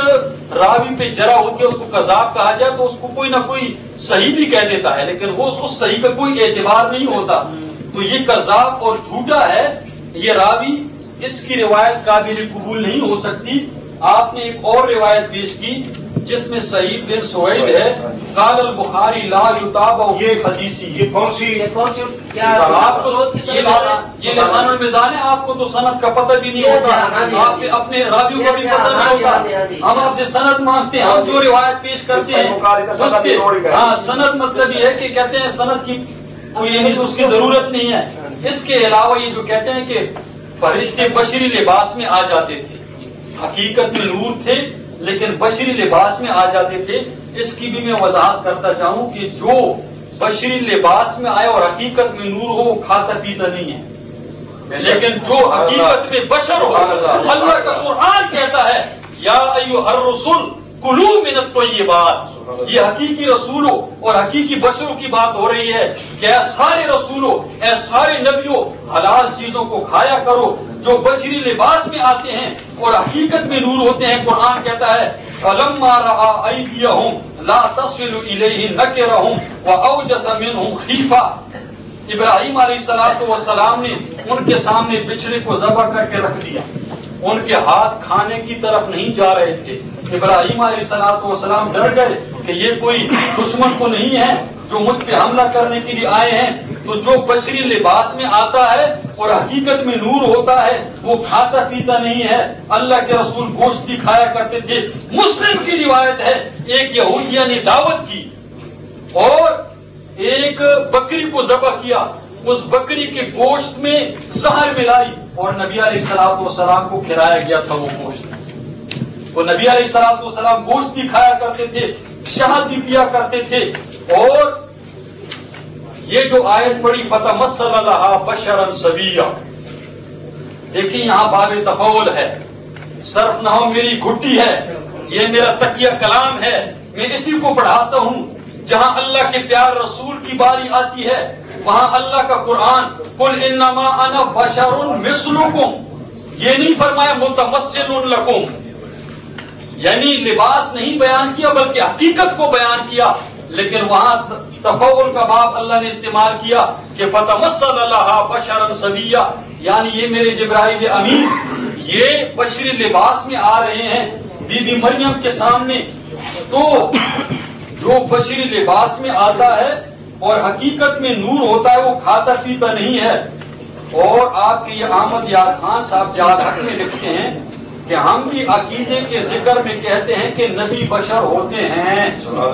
راوی پہ جرح ہوتی ہے اس کو کذاب کہا جائے تو اس کو کوئی نہ کوئی صحیح بھی کہہ دیتا ہے، لیکن وہ اس صحیح کا کوئی اعتبار نہیں ہوتا، تو یہ کذاب اور جھوٹا ہے، یہ راوی، اس کی روایت قابل قبول نہیں ہو سکتی۔ آپ نے ایک اور روایت پیش کی جس میں سعید بن سہیل ہے، قال البخاری لا یتابع فی حدیثی،
یہ کون سی
آپ کو یہ لسان المیزان ہے، آپ کو تو سند کا پتہ بھی نہیں ہوتا، آپ کے اپنے راویوں کا بھی پتہ نہیں ہوتا، ہم آپ سے سند مانگتے ہیں، ہم جو روایت پیش کرتے ہیں اس کے سند مطلب یہ ہے کہ کہتے ہیں سند کی کوئی اس کی ضرورت نہیں ہے۔ اس کے علاوہ یہ جو کہتے ہیں کہ فرشتے بشری لباس میں آ جاتے تھے، حقیقت میں نور تھے لیکن بشری لباس میں آ جاتے تھے، اس کی بھی میں وضاحت کرتا چاہوں کہ جو بشری لباس میں آئے اور حقیقت میں نور ہو وہ کھاتا پیتا نہیں ہے، لیکن جو حقیقت میں بشر ہو، اللہ کا قرآن کہتا ہے یا ایھا الرسل کلوا من الطیبات، یہ حقیقی رسولوں اور حقیقی بشروں کی بات ہو رہی ہے کہ اے سارے رسولوں، اے سارے نبیوں، حلال چیزوں کو کھایا کرو جو بشری لباس میں آتے ہیں اور حقیقت میں نور ہوتے ہیں۔ قرآن کہتا ہے فَلَمَّا رَأَىٰ أَيْدِيَهُمْ لَا تَصِلُ إِلَيْهِ نَكِرَهُمْ وَأَوْجَسَ مِنْهُمْ خِيفَةً، ابراہیم علیہ السلام نے ان کے سامنے بچڑے کو ذبح کر کے رکھ دیا، ان کے ہاتھ کھانے کی طرف نہیں جا رہے تھے، ابراہیم علیہ السلام ڈر گئے کہ یہ کوئی دشمن تو نہیں ہے جو مجھ پہ حملہ کرنے کے لیے آئے ہیں، تو جو بشری لباس میں آتا ہے اور حقیقت میں نور ہوتا ہے وہ کھاتا پیتا نہیں ہے۔ اللہ کے رسول گوشت بھی کھایا کرتے تھے۔ مسلم کی روایت ہے ایک یہودیہ نے دعوت کی اور ایک بکری کو ذبح کیا، اس بکری کے گوشت میں زہر ملائی اور نبی علیہ السلام کو کھلایا گیا تھا وہ گوشت۔ وہ نبی علیہ السلام گوشت بھی کھایا کرتے تھے، شہد بھی پیا کرتے تھے۔ اور یہ جو آیت پڑی فَتَمَثَّلَ لَهَا بَشَرًا سَوِيًّا، دیکھیں یہاں باب تفاول ہے، صرف نہ ہو میری گھٹی ہے، یہ میرا تکیہ کلام ہے، میں اسی کو پڑھاتا ہوں۔ جہاں اللہ کے پیار رسول کی باری آتی ہے وہاں اللہ کا قرآن قُلْ إِنَّمَا أَنَا بَشَرٌ مِثْلُكُمْ، یہ نہیں فرمایا مُتَمَثِّلٌ لَكُمْ، یعنی لباس نہیں بیان کیا بلکہ حقیقت کو بیان کیا، لیکن وہاں تفاول کا باب اللہ نے استعمال کیا کہ فَتَمَثَّلَ لَهَا بَشَرًا سَوِيًّا، یعنی یہ میرے جبرائیل امین یہ بشری لباس میں آ رہے ہیں بی بی مریم کے سامنے، تو جو بشری لباس میں آتا ہے اور حقیقت میں نور ہوتا ہے وہ کھاتا پیتا نہیں ہے۔ اور آپ کے یہ احمد یار خان صاحب جہاد حق میں لکھتے ہیں کہ ہم بھی عقیدے کے ذکر میں کہتے ہیں کہ نبی بشر ہوتے ہیں،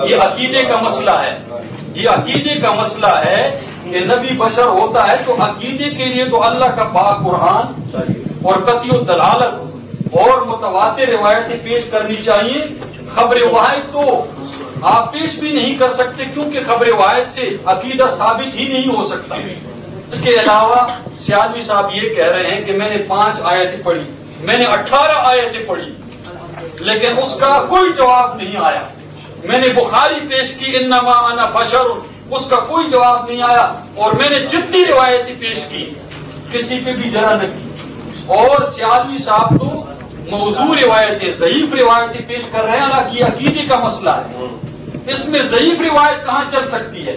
یہ عقیدے کا مسئلہ ہے، یہ عقیدے کا مسئلہ ہے کہ نبی بشر ہوتا ہے، تو عقیدے کے لیے تو اللہ کا پاک قرآن اور قطعی دلالت اور متواتر روایتیں پیش کرنی چاہیے۔ خبر واحد تو آپ پیش بھی نہیں کر سکتے کیونکہ خبر واحد سے عقیدہ ثابت ہی نہیں ہو سکتا۔ اس کے علاوہ سیالوی صاحب یہ کہہ رہے ہیں کہ میں نے 5 آیتیں پڑھی، میں نے 18 آیتیں پڑھی لیکن اس کا کوئی جواب نہیں آیا۔ میں نے بخاری پیش کی انما انا بشر، اس کا کوئی جواب نہیں آیا، اور میں نے جتنی روایتیں پیش کی کسی پہ بھی جرح نہ کی۔ اور سیالوی صاحب تو موضوع روایتیں، ضعیف روایتیں پیش کر رہے ہیں، حالانکہ یہ عقیدے کا مسئلہ ہے، اس میں ضعیف روایت کہاں چل سکتی ہے؟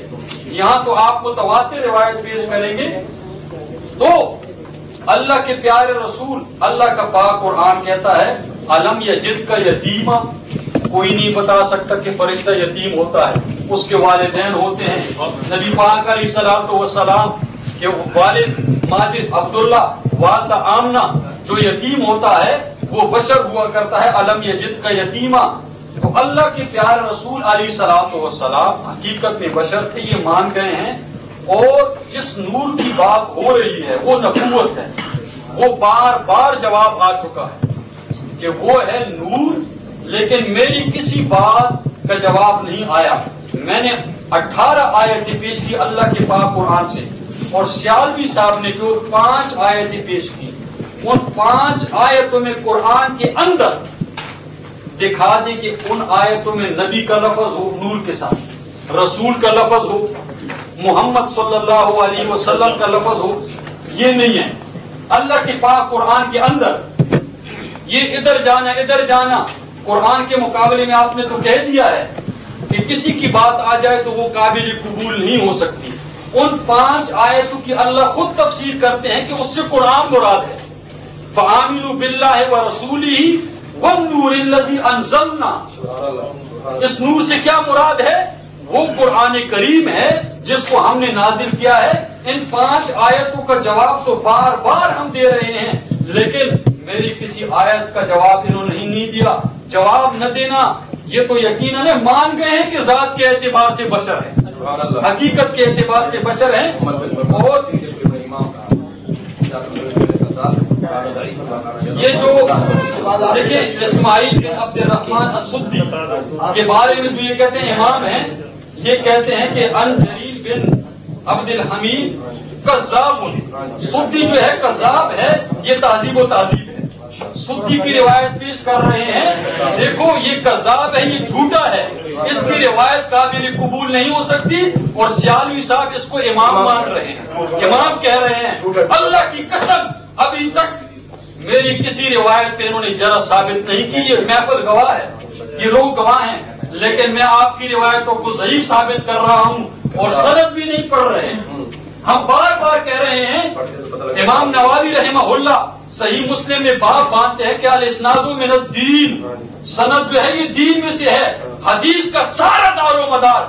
یہاں تو آپ متواتر روایت پیش کریں گے۔ تو اللہ کے پیارے رسول، اللہ کا پاک قرآن کہتا ہے الم یجد کا یتیما، کوئی نہیں بتا سکتا کہ فرشتہ یتیم ہوتا ہے، اس کے والدین ہوتے ہیں۔ نبی پاک علیہ الصلوۃ والسلام کے والد ماجد عبداللہ، والدہ آمنہ، جو یتیم ہوتا ہے وہ بشر ہوا کرتا ہے، الم یجد کا یتیما۔ تو اللہ کے پیارے رسول علیہ الصلوۃ والسلام حقیقت میں بشر تھے، یہ مان گئے ہیں، اور جس نور کی بات ہو رہی ہے وہ نبوت ہے، وہ بار بار جواب آ چکا ہے کہ وہ ہے نور، لیکن میری کسی بات کا جواب نہیں آیا۔ میں نے 18 آیتیں پیش کی اللہ کے پاک قرآن سے، اور سیالوی صاحب نے جو 5 آیتیں پیش کی، ان 5 آیتوں میں قرآن کے اندر دکھا دیں کہ ان آیتوں میں نبی کا لفظ ہو نور کے ساتھ، رسول کا لفظ ہو، محمد صلی اللہ علیہ وسلم کا لفظ ہو، یہ نہیں ہے۔ اللہ کے پاک قرآن کے اندر یہ ادھر جانا قرآن کے مقابلے میں آپ نے تو کہہ دیا ہے کہ کسی کی بات آ جائے تو وہ قابل قبول نہیں ہو سکتی. ان 5 آیتوں کی اللہ خود تفسیر کرتے ہیں کہ اس سے قرآن مراد ہے. فآمنوا باللہ ورسولہ والنور الذی انزلنا. اس نور سے کیا مراد ہے؟ وہ قرآن کریم ہے جس کو ہم نے نازل کیا ہے. ان 5 آیتوں کا جواب تو بار بار ہم دے رہے ہیں، لیکن میری کسی آیت کا جواب انہوں نے نہیں دیا. جواب نہ دینا یہ تو یقیناً مان گئے ہیں کہ ذات کے اعتبار سے بشر ہیں، حقیقت کے اعتبار سے بشر ہیں. اور یہ جو دیکھیں اسماعیل بن عبد الرحمن السدی کے بارے میں جو یہ کہتے ہیں امام ہیں، یہ کہتے ہیں کہ ان جلیل بن عبد الحمید کذاب. سدی جو ہے کذاب ہے، یہ تہذیب و تہذیب ہے. سدی کی روایت پیش کر رہے ہیں، دیکھو یہ کذاب ہے، یہ جھوٹا ہے، اس کی روایت قابل قبول نہیں ہو سکتی. اور سیالوی صاحب اس کو امام مان رہے ہیں. امام کہہ رہے ہیں اللہ کی قسم ابھی تک میری کسی روایت پہ انہوں نے ذرا ثابت نہیں کی. یہ محفل گواہ ہے، یہ لوگ گواہ ہیں، لیکن میں آپ کی روایتوں کو ضعیف ثابت کر رہا ہوں اور سند بھی نہیں پڑھ رہے ہیں. ہم بار بار کہہ رہے ہیں امام نووی رحمہ اللہ صحیح مسلم میں باب باندھتے ہیں کہ الاسناد من الدین. سند جو ہے یہ دین میں سے ہے. حدیث کا سارا دار و مدار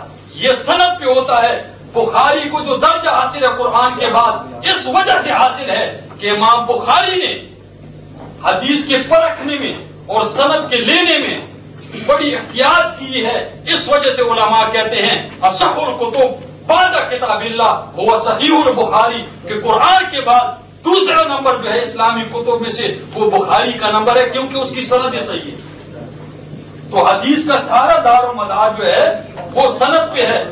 یہ سند پہ ہوتا ہے. بخاری کو جو درجہ حاصل ہے قرآن کے بعد اس وجہ سے حاصل ہے کہ امام بخاری نے حدیث کے پرکھنے میں اور سند کے لینے میں بڑی احتیاط کی ہے. اس وجہ سے علماء کہتے ہیں اصح الکتب بعد کتاب اللہ هو صحیح البخاری، کہ قرآن کے بعد دوسرا نمبر جو ہے اسلامی کتب میں سے وہ بخاری کا نمبر ہے، کیونکہ اس کی سند صحیح ہے. تو حدیث کا سارا دار و مدار جو ہے وہ سند پہ ہے.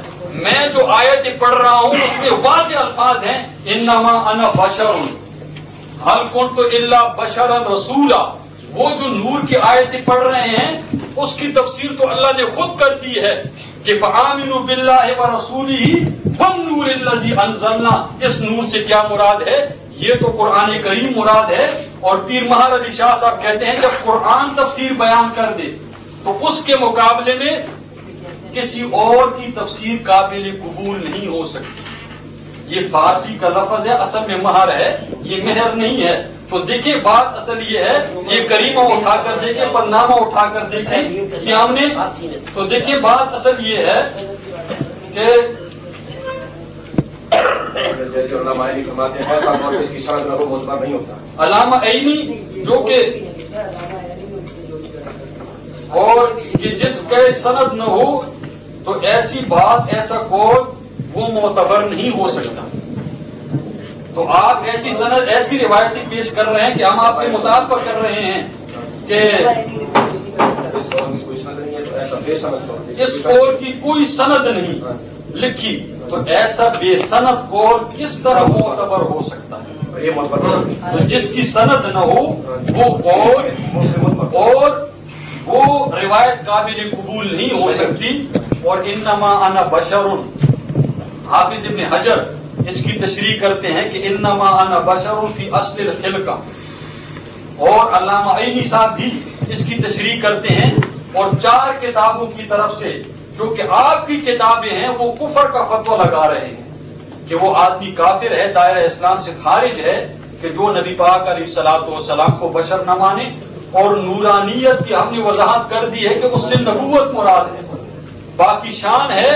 میں جو آیتیں پڑھ رہا ہوں اس میں واضح الفاظ ہیں انما انا بشر هل كنت الا بشرا رسولا. وہ جو نور کی آیتیں پڑھ رہے ہیں اس کی تفسیر تو اللہ نے خود کر دی ہے کہ فآمنوا باللہ ورسولہ والنور الذی انزلنا. اس نور سے کیا مراد ہے؟ یہ تو قرآن کریم مراد ہے. اور پیر مہر علی شاہ صاحب کہتے ہیں جب قرآن تفسیر بیان کر دے تو اس کے مقابلے میں کسی اور کی تفسیر قابل قبول نہیں ہو سکتی. یہ فارسی کا لفظ ہے، اصل میں مہر ہے، یہ مہر نہیں ہے. تو دیکھیں بات اصل یہ ہے، یہ کریمہ اٹھا کر دیکھیں، پرنامہ اٹھا کر دیکھیں کہ ہم نے. تو دیکھیں بات اصل یہ ہے کہ علامہ عینی جو کہ اور یہ جس کے سند نہ ہو تو ایسی بات ایسا قول وہ معتبر نہیں ہو سکتا. تو آپ ایسی سند ایسی روایتیں پیش کر رہے ہیں کہ ہم آپ سے مطالبہ کر رہے ہیں کہ اس قول کی کوئی سند نہیں لکھی، تو ایسا بے سند قول کس طرح معتبر ہو سکتا ہے؟ تو جس کی سند نہ ہو وہ قول اور وہ روایت قابل قبول نہیں ہو سکتی. اور انما انا بشر، حافظ ابن حجر اس کی تشریح کرتے ہیں کہ انما انا بشر فی اصل الخلقہ. اور علامہ عینی صاحب بھی اس کی تشریح کرتے ہیں. اور 4 کتابوں کی طرف سے جو کہ آپ کی کتابیں ہیں وہ کفر کا فتویٰ لگا رہے ہیں کہ وہ آدمی کافر ہے، دائرہ اسلام سے خارج ہے، کہ جو نبی پاک علیہ الصلوۃ والسلام کو بشر نہ مانے. اور نورانیت کی ہم نے وضاحت کر دی ہے کہ اس سے نبوت مراد ہے، باقی شان ہے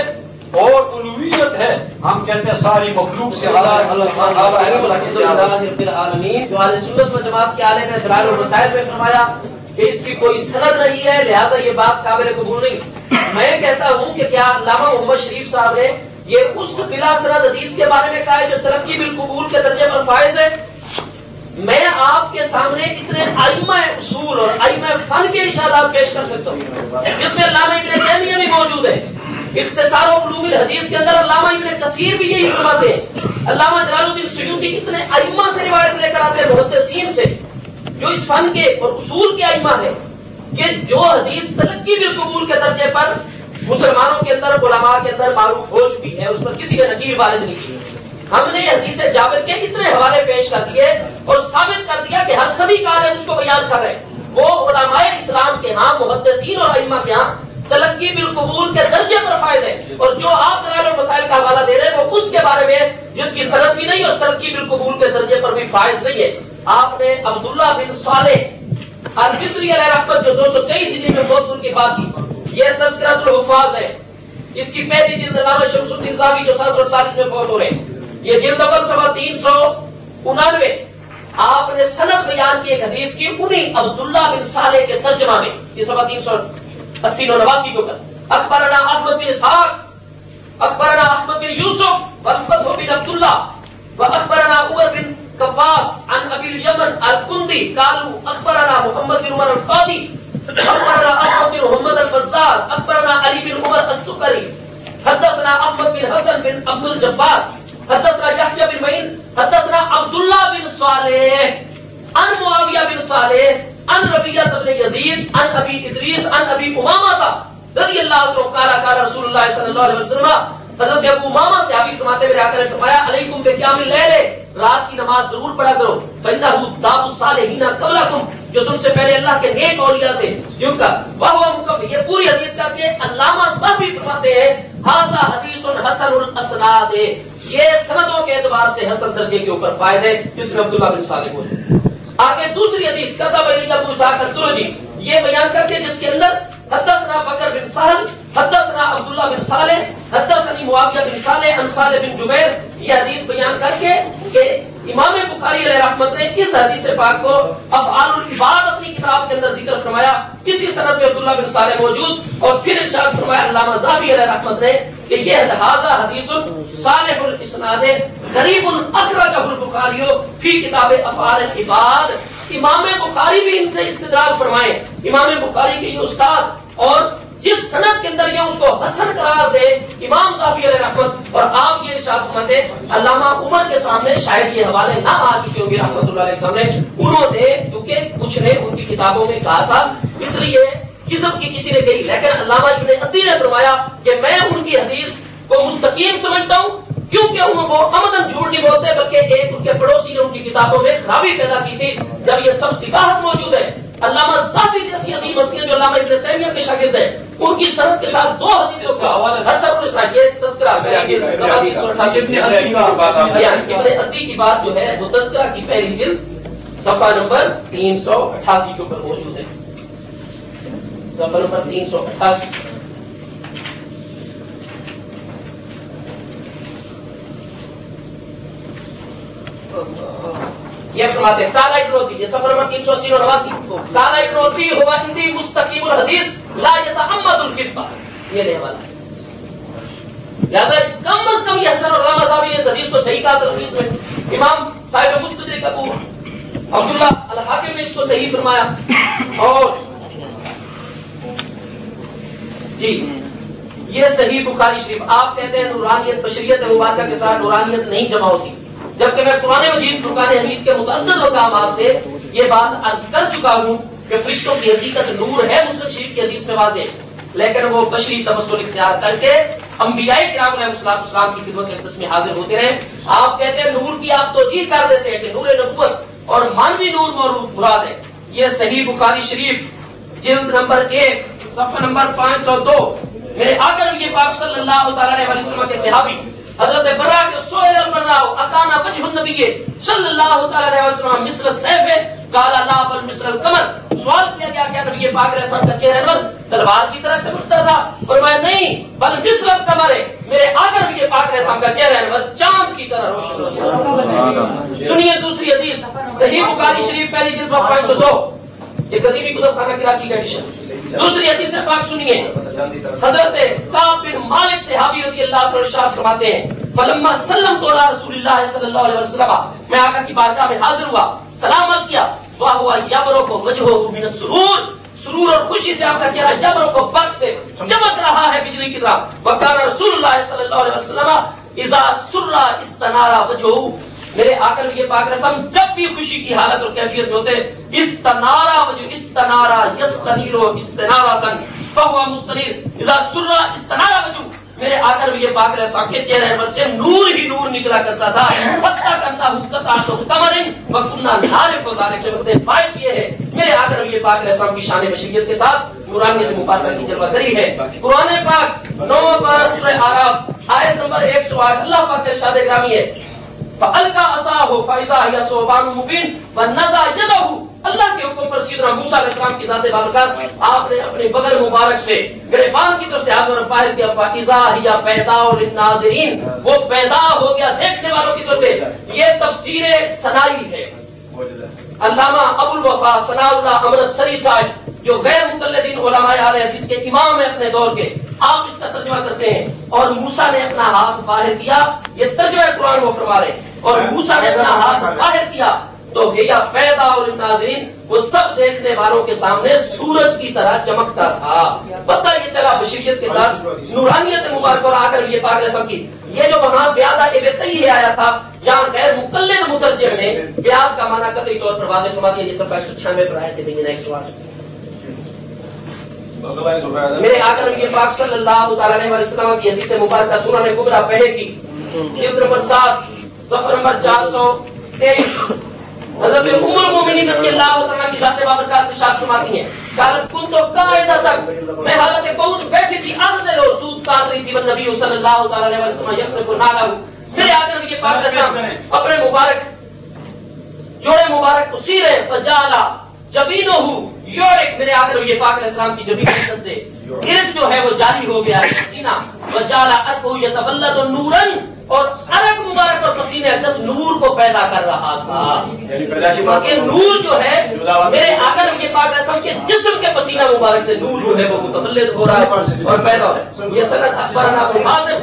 اور الوہیت ہے. ہم کہتے ہیں ساری مخلوق سے
العالمین. جو اہل سنت و جماعت کے عالم نے دلائل المسائل میں فرمایا کہ اس کی کوئی سند نہیں ہے، لہذا یہ بات قابل قبول نہیں. میں کہتا ہوں کہ کیا علامہ محمد شریف صاحب نے یہ اس بلا سند حدیث کے بارے میں کہا ہے جو ترقی بالقبول کے درجے پر فائز ہے؟ میں آپ کے سامنے اتنے ائمہ اصول اور ائمہ فن کے ارشادات پیش کر سکتا ہوں جس میں علامہ ابن تیمیہ بھی موجود ہے. اختصار و علوم الحدیث کے اندر علامہ ابن کثیر بھی یہی فرماتے ہیں. علامہ جلال الدین سیوطی اتنے ائمہ سے روایت لے کر آتے ہیں محدثین سے جو اس فن کے اور اصول کے ائمہ ہیں کہ جو حدیث تلقی بالقبول کے درجے پر مسلمانوں کے اندر علماء کے اندر معروف ہو چکی ہے، اس پر کسی کا نکیر وارد نہیں کی. ہم نے حدیث جابر کے اتنے حوالے پیش کر دیے اور ثابت کر دیا کہ ہر صدی کا عالم اس کو بیان کر رہے ہیں. وہ علماء اسلام کے ہاں محدثین اور ائمہ کے ہاں تلقی بالقبول کے درجے پر فائز ہے، اور جو آپ دلائل اور مسائل کا حوالہ دے رہے ہیں وہ اس کے بارے میں جس کی سند بھی نہیں اور تلقی بالقبول کے درجے پر بھی فائز نہیں ہے۔ آپ نے عبداللہ بن صالح المصری علیہ رحمت جو 223 ہجری میں موت ان کی بات کی، یہ تذکرۃ الحفاظ ہے، اس کی پہلی جلد علامہ شمس الدین صاحبی جو 748 میں فوت ہو رہے ہیں، یہ جلد اول صفحہ 399۔ آپ نے سند بیان کی ایک حدیث کی انہیں عبداللہ بن صالح کے ترجمہ میں، یہ صفحہ 380 و 89 کے اوپر، اخبرنا احمد بن اسحاق اخبرنا احمد بن یوسف والفتح بن عبداللہ واخبرنا عمر بن قواس عن ابي اليمن الكندي قالوا اخبرنا محمد بن عمر القاضي اخبرنا احمد بن محمد الفزار اخبرنا علي بن عمر السكري حدثنا احمد بن حسن بن عبد الجبار حدثنا يحيى بن معين حدثنا عبد الله بن صالح عن معاوية بن صالح عن ربيعة بن يزيد عن ابي ادريس عن ابي امامة رضي الله عنه قال رسول الله صلى الله عليه وسلم، حضرت ابو امامہ صحابی فرماتے میرے آقا نے فرمایا علیکم بقیام اللیل، رات کی نماز ضرور پڑھا کرو، فإنه داب الصالحین قبلکم، جو تم سے پہلے اللہ کے نیک اولیاء تھے یوں کا وہو مکفی۔ یہ پوری حدیث کا کہ علامہ صاحبی فرماتے ہیں ھذا حدیث حسن الاسناد، یہ سندوں کے اعتبار سے حسن درجے کے اوپر فائز ہے، جس میں عبداللہ بن صالح موجود۔ آگے دوسری حدیث کتب علی ابو اسحاق الترجی، یہ بیان کر کے جس کے اندر حدثنا بکر بن سہل حدثنا عبداللہ بن صالح حدثنی معاویہ بن صالح عن صالح بن جبیر، یہ حدیث بیان کر کے کہ امام بخاری علیہ رحمت نے اس حدیث پاک کو افعال العباد اپنی کتاب کے اندر ذکر فرمایا، اسی سند میں عبداللہ بن صالح موجود، اور پھر ارشاد فرمایا علامہ ذہبی علیہ رحمت نے کہ یہ ھذا حدیث صالح الاسناد غریب اخرجہ البخاری فی کتاب افعال العباد۔ امام بخاری بھی ان سے استدلال فرمائے، امام بخاری کے یہ استاد، اور جس سند کے اندر یہ اس کو حسن قرار دے امام ذہبی علیہ رحمت، اور آپ یہ ارشاد فرماتے علامہ عمر کے سامنے شاید یہ حوالے نہ آ چکے ہوں گے رحمۃ اللہ علیہ سامنے، انہوں نے کیونکہ کچھ نے ان کی کتابوں میں کہا تھا، اس لیے کذب کی کسی نے کہی، لیکن علامہ ابن عطی نے فرمایا کہ میں ان کی حدیث کو مستقیم سمجھتا ہوں، کیونکہ وہ عمدن جھوٹ نہیں بولتے، بلکہ ایک ان کے پڑوسی نے ان کی کتابوں میں خرابی پیدا کی تھی، جب یہ سب صحاحت موجود ہے۔ علامہ ذہبی جیسی عظیم ہستیاں جو علامہ ابن تیمیہ کے شاگرد ہیں، ان کی سند کے ساتھ دو حدیثوں کا حسن الاسناد، یہ تذکرہ ابن عطی کی بات جو ہے وہ تذکرہ کی پہلی جلد صفحہ نمبر 388 کے اوپر موجود ہے، صفحہ نمبر 388۔ یہ فرماتے ہیں قال ابن عطی، یہ صفحہ نمبر 380 اور 89، قال ابن عطی ہوا عندی مستقیم الحدیث لا يتعمد الكذب، یہ لے والا لہذا کم از کم یہ حسن اور علامہ ذہبی نے اس حدیث کو صحیح کہا تلخیص میں، امام صاحب مستدرک ابو عبداللہ الحاکم نے اس کو صحیح فرمایا، اور جی یہ صحیح بخاری شریف، آپ کہتے ہیں نورانیت بشریت مبارکہ کے ساتھ نورانیت نہیں جمع ہوتی، جبکہ میں قرآن مجید فرقان حمید کے متعدد مقامات سے یہ بات عرض کر چکا ہوں کہ فرشتوں کی حقیقت نور ہے، مسلم شریف کی حدیث میں واضح، لیکن وہ بشری تمثل اختیار کر کے انبیاء کرام علیہ السلام کی خدمت اقدس میں حاضر ہوتے رہے۔ آپ کہتے ہیں نور کی آپ توجیہ کر دیتے ہیں کہ نور نبوت اور مانوی نور مراد ہے، یہ صحیح بخاری شریف جلد نمبر 1 صفحہ نمبر 502، میرے آقا نبی پاک صلی اللہ تعالی علیہ وسلم کے صحابی حضرت برا کے سوئل البرا اکانا وجہ النبی صلی اللہ تعالی علیہ وسلم مثل السیف قال لا بل مثل القمر، سوال کیا گیا کہ نبی پاک علیہ السلام کا چہرہ انور تلوار کی طرح چمکتا تھا، فرمایا نہیں بل مثل القمر، میرے آقا نبی پاک علیہ السلام کا چہرہ انور چاند کی طرح روشن تھا۔ سنیے دوسری حدیث صحیح بخاری شریف پہلی جلد 502، یہ قدیمی کتب خانہ کراچی کا ایڈیشن، دوسری حدیث پاک سنیے، حضرت کعب بن مالک صحابی رضی اللہ عنہ ارشاد فرماتے ہیں فلما سلمت علی رسول اللہ صلی اللہ علیہ وسلم، میں آقا کی بارگاہ میں حاضر ہوا، سلام عرض کیا، وہو یبرق وجہہ من السرور، سرور اور خوشی سے آپ کا چہرہ یبرق برق سے چمک رہا ہے بجلی کی طرح، وکان رسول اللہ صلی اللہ علیہ وسلم اذا سر استنار وجہہ، میرے آقا یہ پاک رسم جب بھی خوشی کی حالت اور کیفیت میں ہوتے استنارا وجہ استنارا یستنیرو استناراتن فہو مستنیر اذا سر استنارا وجہ، میرے آقا نبی پاک علیہ السلام کے چہرے پر سے نور ہی نور نکلا کرتا تھا. حتیٰ کرنا حقتا تو کمرن وکنہ نارف و ذالک جو کہتے ہیں باعث یہ ہے میرے آقا نبی پاک علیہ السلام کی شان بشریت کے ساتھ نورانیت مبارکہ کی جلوہ گری ہے. قرآن پاک 9 پارہ سورہ اعراف آیت نمبر 108 اللہ پاک کے ارشاد گرامی ہے فَأَلْقَى عَصَاهُ فَإِذَا هِيَ ثُعْبَانٌ مُبِينٌ وَنَزَعَ يَدَهُ. اللہ کے حکم پر سیدنا موسیٰ علیہ السلام کی ذات بابرکات آپ نے اپنے بغل مبارک سے گریبان کی طرف سے ہاتھ میں باہر کیا فَإِذَا هِيَ پَيْدَاءُ لِلنَّاظِرِينَ وہ پیدا ہو گیا دیکھنے والوں کی طرف سے. یہ تفسیر ثنائی ہے. علامہ ابو الوفا ثناء اللہ امرت سری صاحب جو غیر مقلدین علماء اہل حدیث کے امام ہیں اپنے دور کے, آپ اس کا ترجمہ کرتے ہیں اور موسیٰ نے اپنا ہاتھ باہر کیا, یہ ترجمہ قرآن وہ فرما رہے ہیں, اور موسیٰ نے اپنا ہاتھ باہر کیا تو یہ پیدا اور ناظرین وہ سب دیکھنے والوں کے سامنے سورج کی طرح چمکتا تھا. پتہ یہ چلا بشریت کے ساتھ نورانیت مبارک اور آ کر یہ پاک رسم کی یہ جو وہاں بیادہ ابتئی آیا تھا جہاں غیر مقلد مترجم نے بیاد کا معنی قطعی طور پر واضح فرما دیا. یہ سب 196 پر آئے تھے. نیکسٹ سوال میرے آقا نبی پاک صلی اللہ علیہ وسلم کی حدیث مبارکہ سنن کبریٰ پہلے کی جلد نمبر 7 صفحہ نمبر 423 حضرت ام المومنین رضی اللہ عنہا کی ذات بابرکات ارشاد فرماتی ہیں قالت کنت قاعدۃ میں حالت قعود بیٹھی تھی انزل و سود کاٹ رہی تھی والنبی صلی اللہ علیہ وسلم یصرف نعلہ. میرے آقا نبی پاک علیہ السلام اپنے مبارک جوڑے مبارک اسی رہے فجالا جبینہ یورک میرے آقا نبی پاک علیہ السلام کی جبین سے گرد جو ہے وہ جاری ہو گیا ہے سینہ وجالا اتو یتولد نورا اور عرق مبارک اور پسینے اقدس نور کو پیدا کر رہا تھا. کہ نور جو ہے میرے آقا نبی پاک علیہ السلام کے جسم کے پسینہ مبارک سے نور جو ہے وہ متولد ہو رہا ہے اور پیدا ہو رہا ہے. یہ سند اخبرنا ابو حازم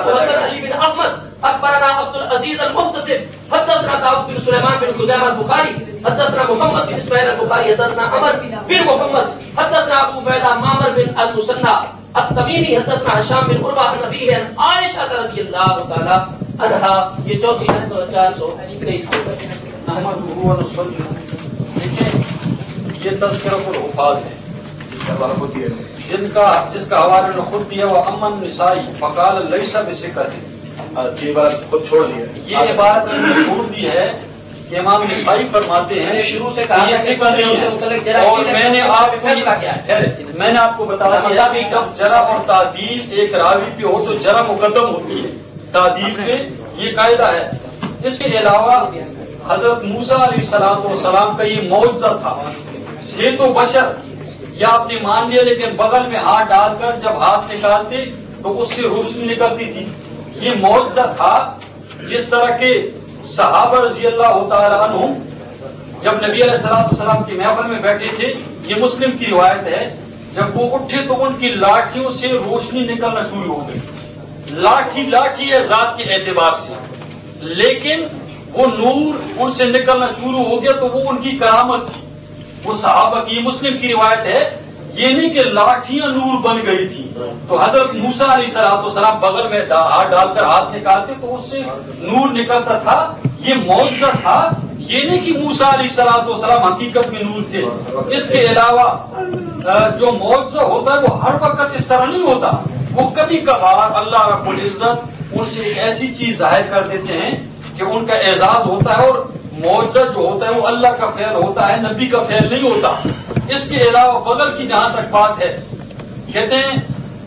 حسن علی بن احمد اخبرنا عبد العزیز المحتسب حدثنا داؤد بن سلیمان بن خزیمہ البخاری حدثنا محمد بن اسماعیل البخاری حدثنا عمر بن محمد حدثنا ابو عبیدہ معمر بن المثنى التمیمی حدثنا ہشام بن عروہ عن ابیہ عائشہ رضی اللہ تعالی عنہا. یہ چوتھی حدیث 423
یہ تذکرۃ الحفاظ ہے جس کا حوالہ نے خود دیا وہ امن نسائی فقال لیس بثقۃ.
یہ بات خود چھوڑ دی ہے.
یہ عبارت نے چھوڑ دی ہے کہ امام نسائی فرماتے ہیں
شروع سے کہا
یہ ثقہ نہیں ہے. اور میں نے آپ کو بتا دیا کہ جب جرح اور تعدیل ایک راوی پہ ہو تو جرح مقدم ہوتی ہے تعدیل پہ, یہ قاعدہ ہے. اس کے علاوہ حضرت موسیٰ علیہ السلام کا یہ معجزہ تھا. یہ تو بشر یا آپ نے مان لیا لیکن بغل میں ہاتھ ڈال کر جب ہاتھ نکالتے تو اس سے روشنی نکلتی تھی. یہ معجزہ تھا. جس طرح کے صحابہ رضی اللہ تعالی عنہ جب نبی علیہ السلام کی محفل میں بیٹھے تھے, یہ مسلم کی روایت ہے, جب وہ اٹھے تو ان کی لاٹھیوں سے روشنی نکلنا شروع ہو گئی. لاٹھی ہے ذات کے اعتبار سے, لیکن وہ نور ان سے نکلنا شروع ہو گیا تو وہ ان کی کرامت تھی. وہ صحابہ کی مسلم کی روایت ہے, یہ نہیں کہ لاٹھیاں نور بن گئی تھی. تو حضرت موسیٰ علیہ السلام بغل میں ہاتھ ڈال کر ہاتھ نکالتے تو اس سے نور نکلتا تھا. یہ معجزہ تھا, یہ نہیں کہ موسیٰ علیہ السلام حقیقت میں نور تھے. اس کے علاوہ جو معجزہ ہوتا ہے وہ ہر وقت اس طرح نہیں ہوتا. وہ کبھی کبھار اللہ رب العزت ان سے ایک ایسی چیز ظاہر کر دیتے ہیں کہ ان کا اعزاز ہوتا ہے, اور معجزہ جو ہوتا ہے وہ اللہ کا فعل ہوتا ہے, نبی کا فعل نہیں ہوتا. اس کے علاوہ بغل کی جہاں تک بات ہے, کہتے ہیں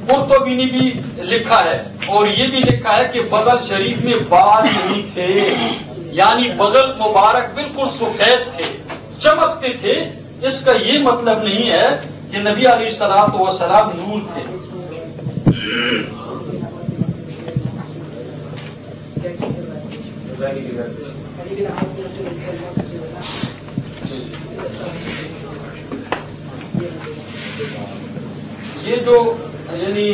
قرطبی نے بھی لکھا ہے اور یہ بھی لکھا ہے کہ بغل شریف میں بال نہیں تھے, یعنی بغل مبارک بالکل سفید تھے, چمکتے تھے. اس کا یہ مطلب نہیں ہے کہ نبی علیہ الصلوۃ والسلام نور تھے. یہ جو یعنی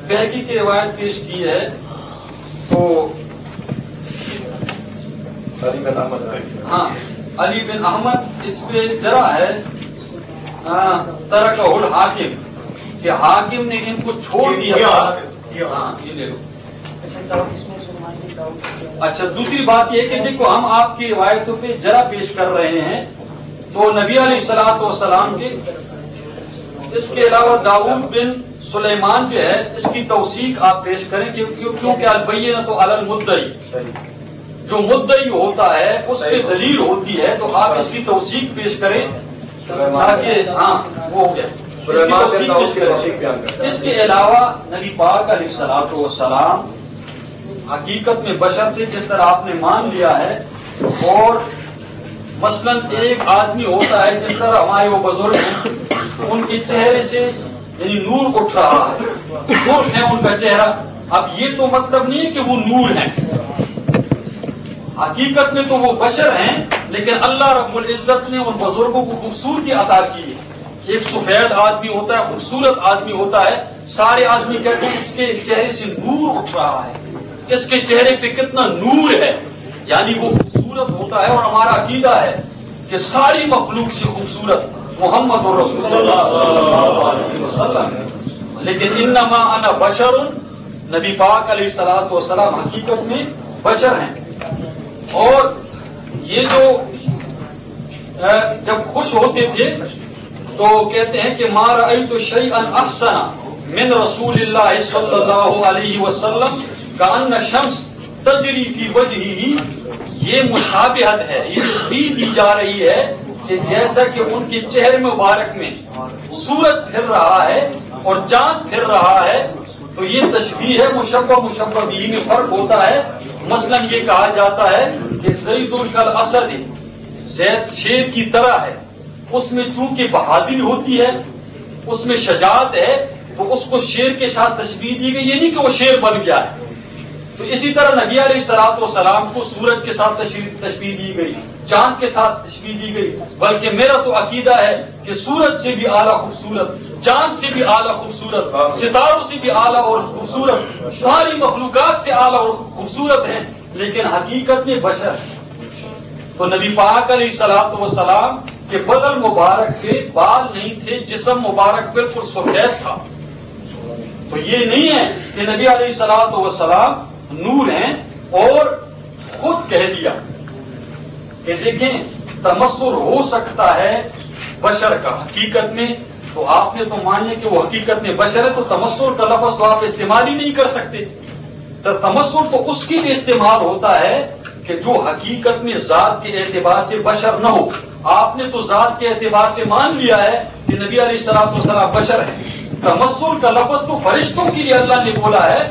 بیہقی کی روایت پیش کی ہے تو ہاں علی بن احمد اس پہ جرا ہے ترکہ الحاکم کہ حاکم نے ان کو چھوڑ دیا تھا. ہاں یہ لے لو. اچھا دوسری بات یہ کہ دیکھو ہم آپ کی روایتوں پہ جرا پیش کر رہے ہیں تو نبی علیہ الصلوۃ والسلام کے اس کے علاوہ داؤد بن سلیمان جو ہے اس کی توثیق آپ پیش کریں کیونکہ البینۃ علی المدعی، جو مدعی ہوتا ہے اس پہ دلیل ہوتی ہے، تو آپ اس کی توثیق پیش کریں تاکہ ہاں وہ ہو گیا۔ اس کے علاوہ نبی پاک علیہ الصلوۃ والسلام حقیقت میں بشر تھے جس طرح آپ نے مان لیا ہے، اور مثلا ایک آدمی ہوتا ہے جس طرح ہمارے وہ بزرگ ہیں، ان کے چہرے سے یعنی نور اٹھ رہا ہے، نور ہے ان کا چہرہ۔ اب یہ تو مطلب نہیں ہے کہ وہ نور ہیں، حقیقت میں تو وہ بشر ہیں، لیکن اللہ رب العزت نے ان بزرگوں کو خوبصورتی عطا کی ہے۔ ایک سفید آدمی ہوتا ہے، خوبصورت آدمی ہوتا ہے، سارے آدمی کہتے ہیں اس کے چہرے سے نور اٹھ رہا ہے، اس کے چہرے پہ کتنا نور ہے، یعنی وہ خوبصورت ہوتا ہے۔ اور ہمارا عقیدہ ہے کہ ساری مخلوق سے خوبصورت محمد رسول اللہ صلی اللہ علیہ وسلم، لیکن انما انا بشر، نبی پاک علیہ الصلوۃ والسلام حقیقت میں بشر ہیں۔ اور یہ جو جب خوش ہوتے تھے تو کہتے ہیں کہ ما رأیت شیئا احسن من رسول اللہ صلی اللہ علیہ وسلم کأن الشمس تجری فی وجہہ، یہ مشابہت ہے، یہ تشبیہ دی جا رہی ہے کہ جیسا کہ ان کے چہرے مبارک میں سورج پھر رہا ہے اور چاند پھر رہا ہے، تو یہ تشبیہ ہے، مشبہ مشبہ بھی میں فرق ہوتا ہے۔ مثلا یہ کہا جاتا ہے کہ زید کالاسد، زید شیر کی طرح ہے، اس میں چونکہ بہادری ہوتی ہے، اس میں شجاعت ہے، تو اس کو شیر کے ساتھ تشبیہ دی گئی، یہ نہیں کہ وہ شیر بن گیا ہے۔ تو اسی طرح نبی علیہ الصلوۃ والسلام کو سورج کے ساتھ تشبیہ دی گئی، چاند کے ساتھ تشبیہ دی گئی، بلکہ میرا تو عقیدہ ہے کہ سورج سے بھی اعلیٰ خوبصورت، چاند سے بھی اعلیٰ خوبصورت، ستاروں سے بھی اعلیٰ اور خوبصورت، ساری مخلوقات سے اعلیٰ اور خوبصورت ہیں، لیکن حقیقت میں بشر ہے۔ تو نبی پاک علیہ الصلوۃ والسلام کے بدن مبارک پہ بال نہیں تھے، جسم مبارک بالکل سفید تھا۔ تو یہ نہیں ہے کہ نبی علیہ الصلوۃ والسلام نور ہیں، اور خود کہہ دیا کہ دیکھیں تمثل ہو سکتا ہے بشر کا حقیقت میں، تو آپ نے تو مان لیا کہ وہ حقیقت میں بشر ہے، تو تمثل کا لفظ تو آپ استعمال ہی نہیں کر سکتے۔ تو تمثل تو اس کے لیے استعمال ہوتا ہے کہ جو حقیقت میں ذات کے اعتبار سے بشر نہ ہو۔ آپ نے تو ذات کے اعتبار سے مان لیا ہے کہ نبی علیہ الصلوۃ والسلام بشر ہیں۔ تمثل کا لفظ تو فرشتوں کے لیے اللہ نے بولا ہے،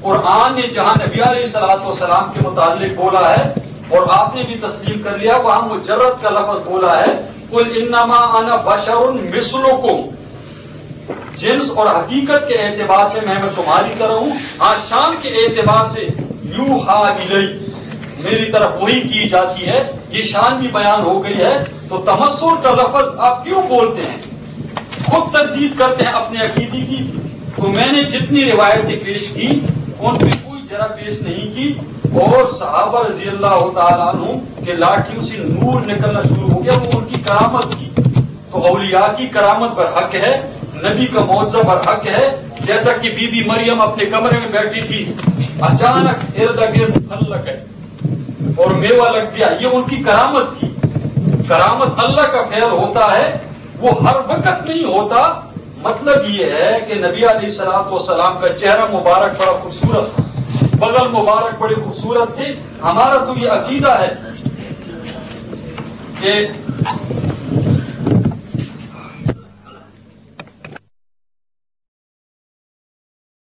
قرآن نے جہاں نبی علیہ الصلوۃ والسلام کے متعلق بولا ہے، اور آپ نے بھی تسلیم کر لیا، وہاں مجرد کا لفظ بولا ہے، قل انما انا بشر مثلکم، جنس اور حقیقت کے اعتبار سے میں تمہاری طرح ہوں، شان کے اعتبار سے یوحا الی، میری طرف وہی کی جاتی ہے، یہ شان بھی بیان ہو گئی ہے۔ تو تمثل کا لفظ آپ کیوں بولتے ہیں؟ خود تردید کرتے ہیں اپنے عقیدے کی۔ تو میں نے جتنی روایتیں پیش کی ان پہ کوئی جرا پیش نہیں کی، اور صحابہ رضی اللہ تعالیٰ عنہ کے لاٹھیوں سے نور نکلنا شروع ہو گیا، وہ ان کی کرامت تھی۔ تو اولیاء کی کرامت پر حق ہے، نبی کا معجزہ پر حق ہے۔ جیسا کہ بی بی مریم اپنے کمرے میں بیٹھی تھی، اچانک ارد گرد پھل لگ گئے اور میوہ لگ گیا، یہ ان کی کرامت تھی۔ کرامت اللہ کا فعل ہوتا ہے، وہ ہر وقت نہیں ہوتا۔ مطلب یہ ہے کہ نبی علیہ الصلوۃ والسلام کا چہرہ مبارک بڑا خوبصورت تھا، بغل مبارک بڑے خوبصورت تھے۔ ہمارا تو یہ عقیدہ ہے کہ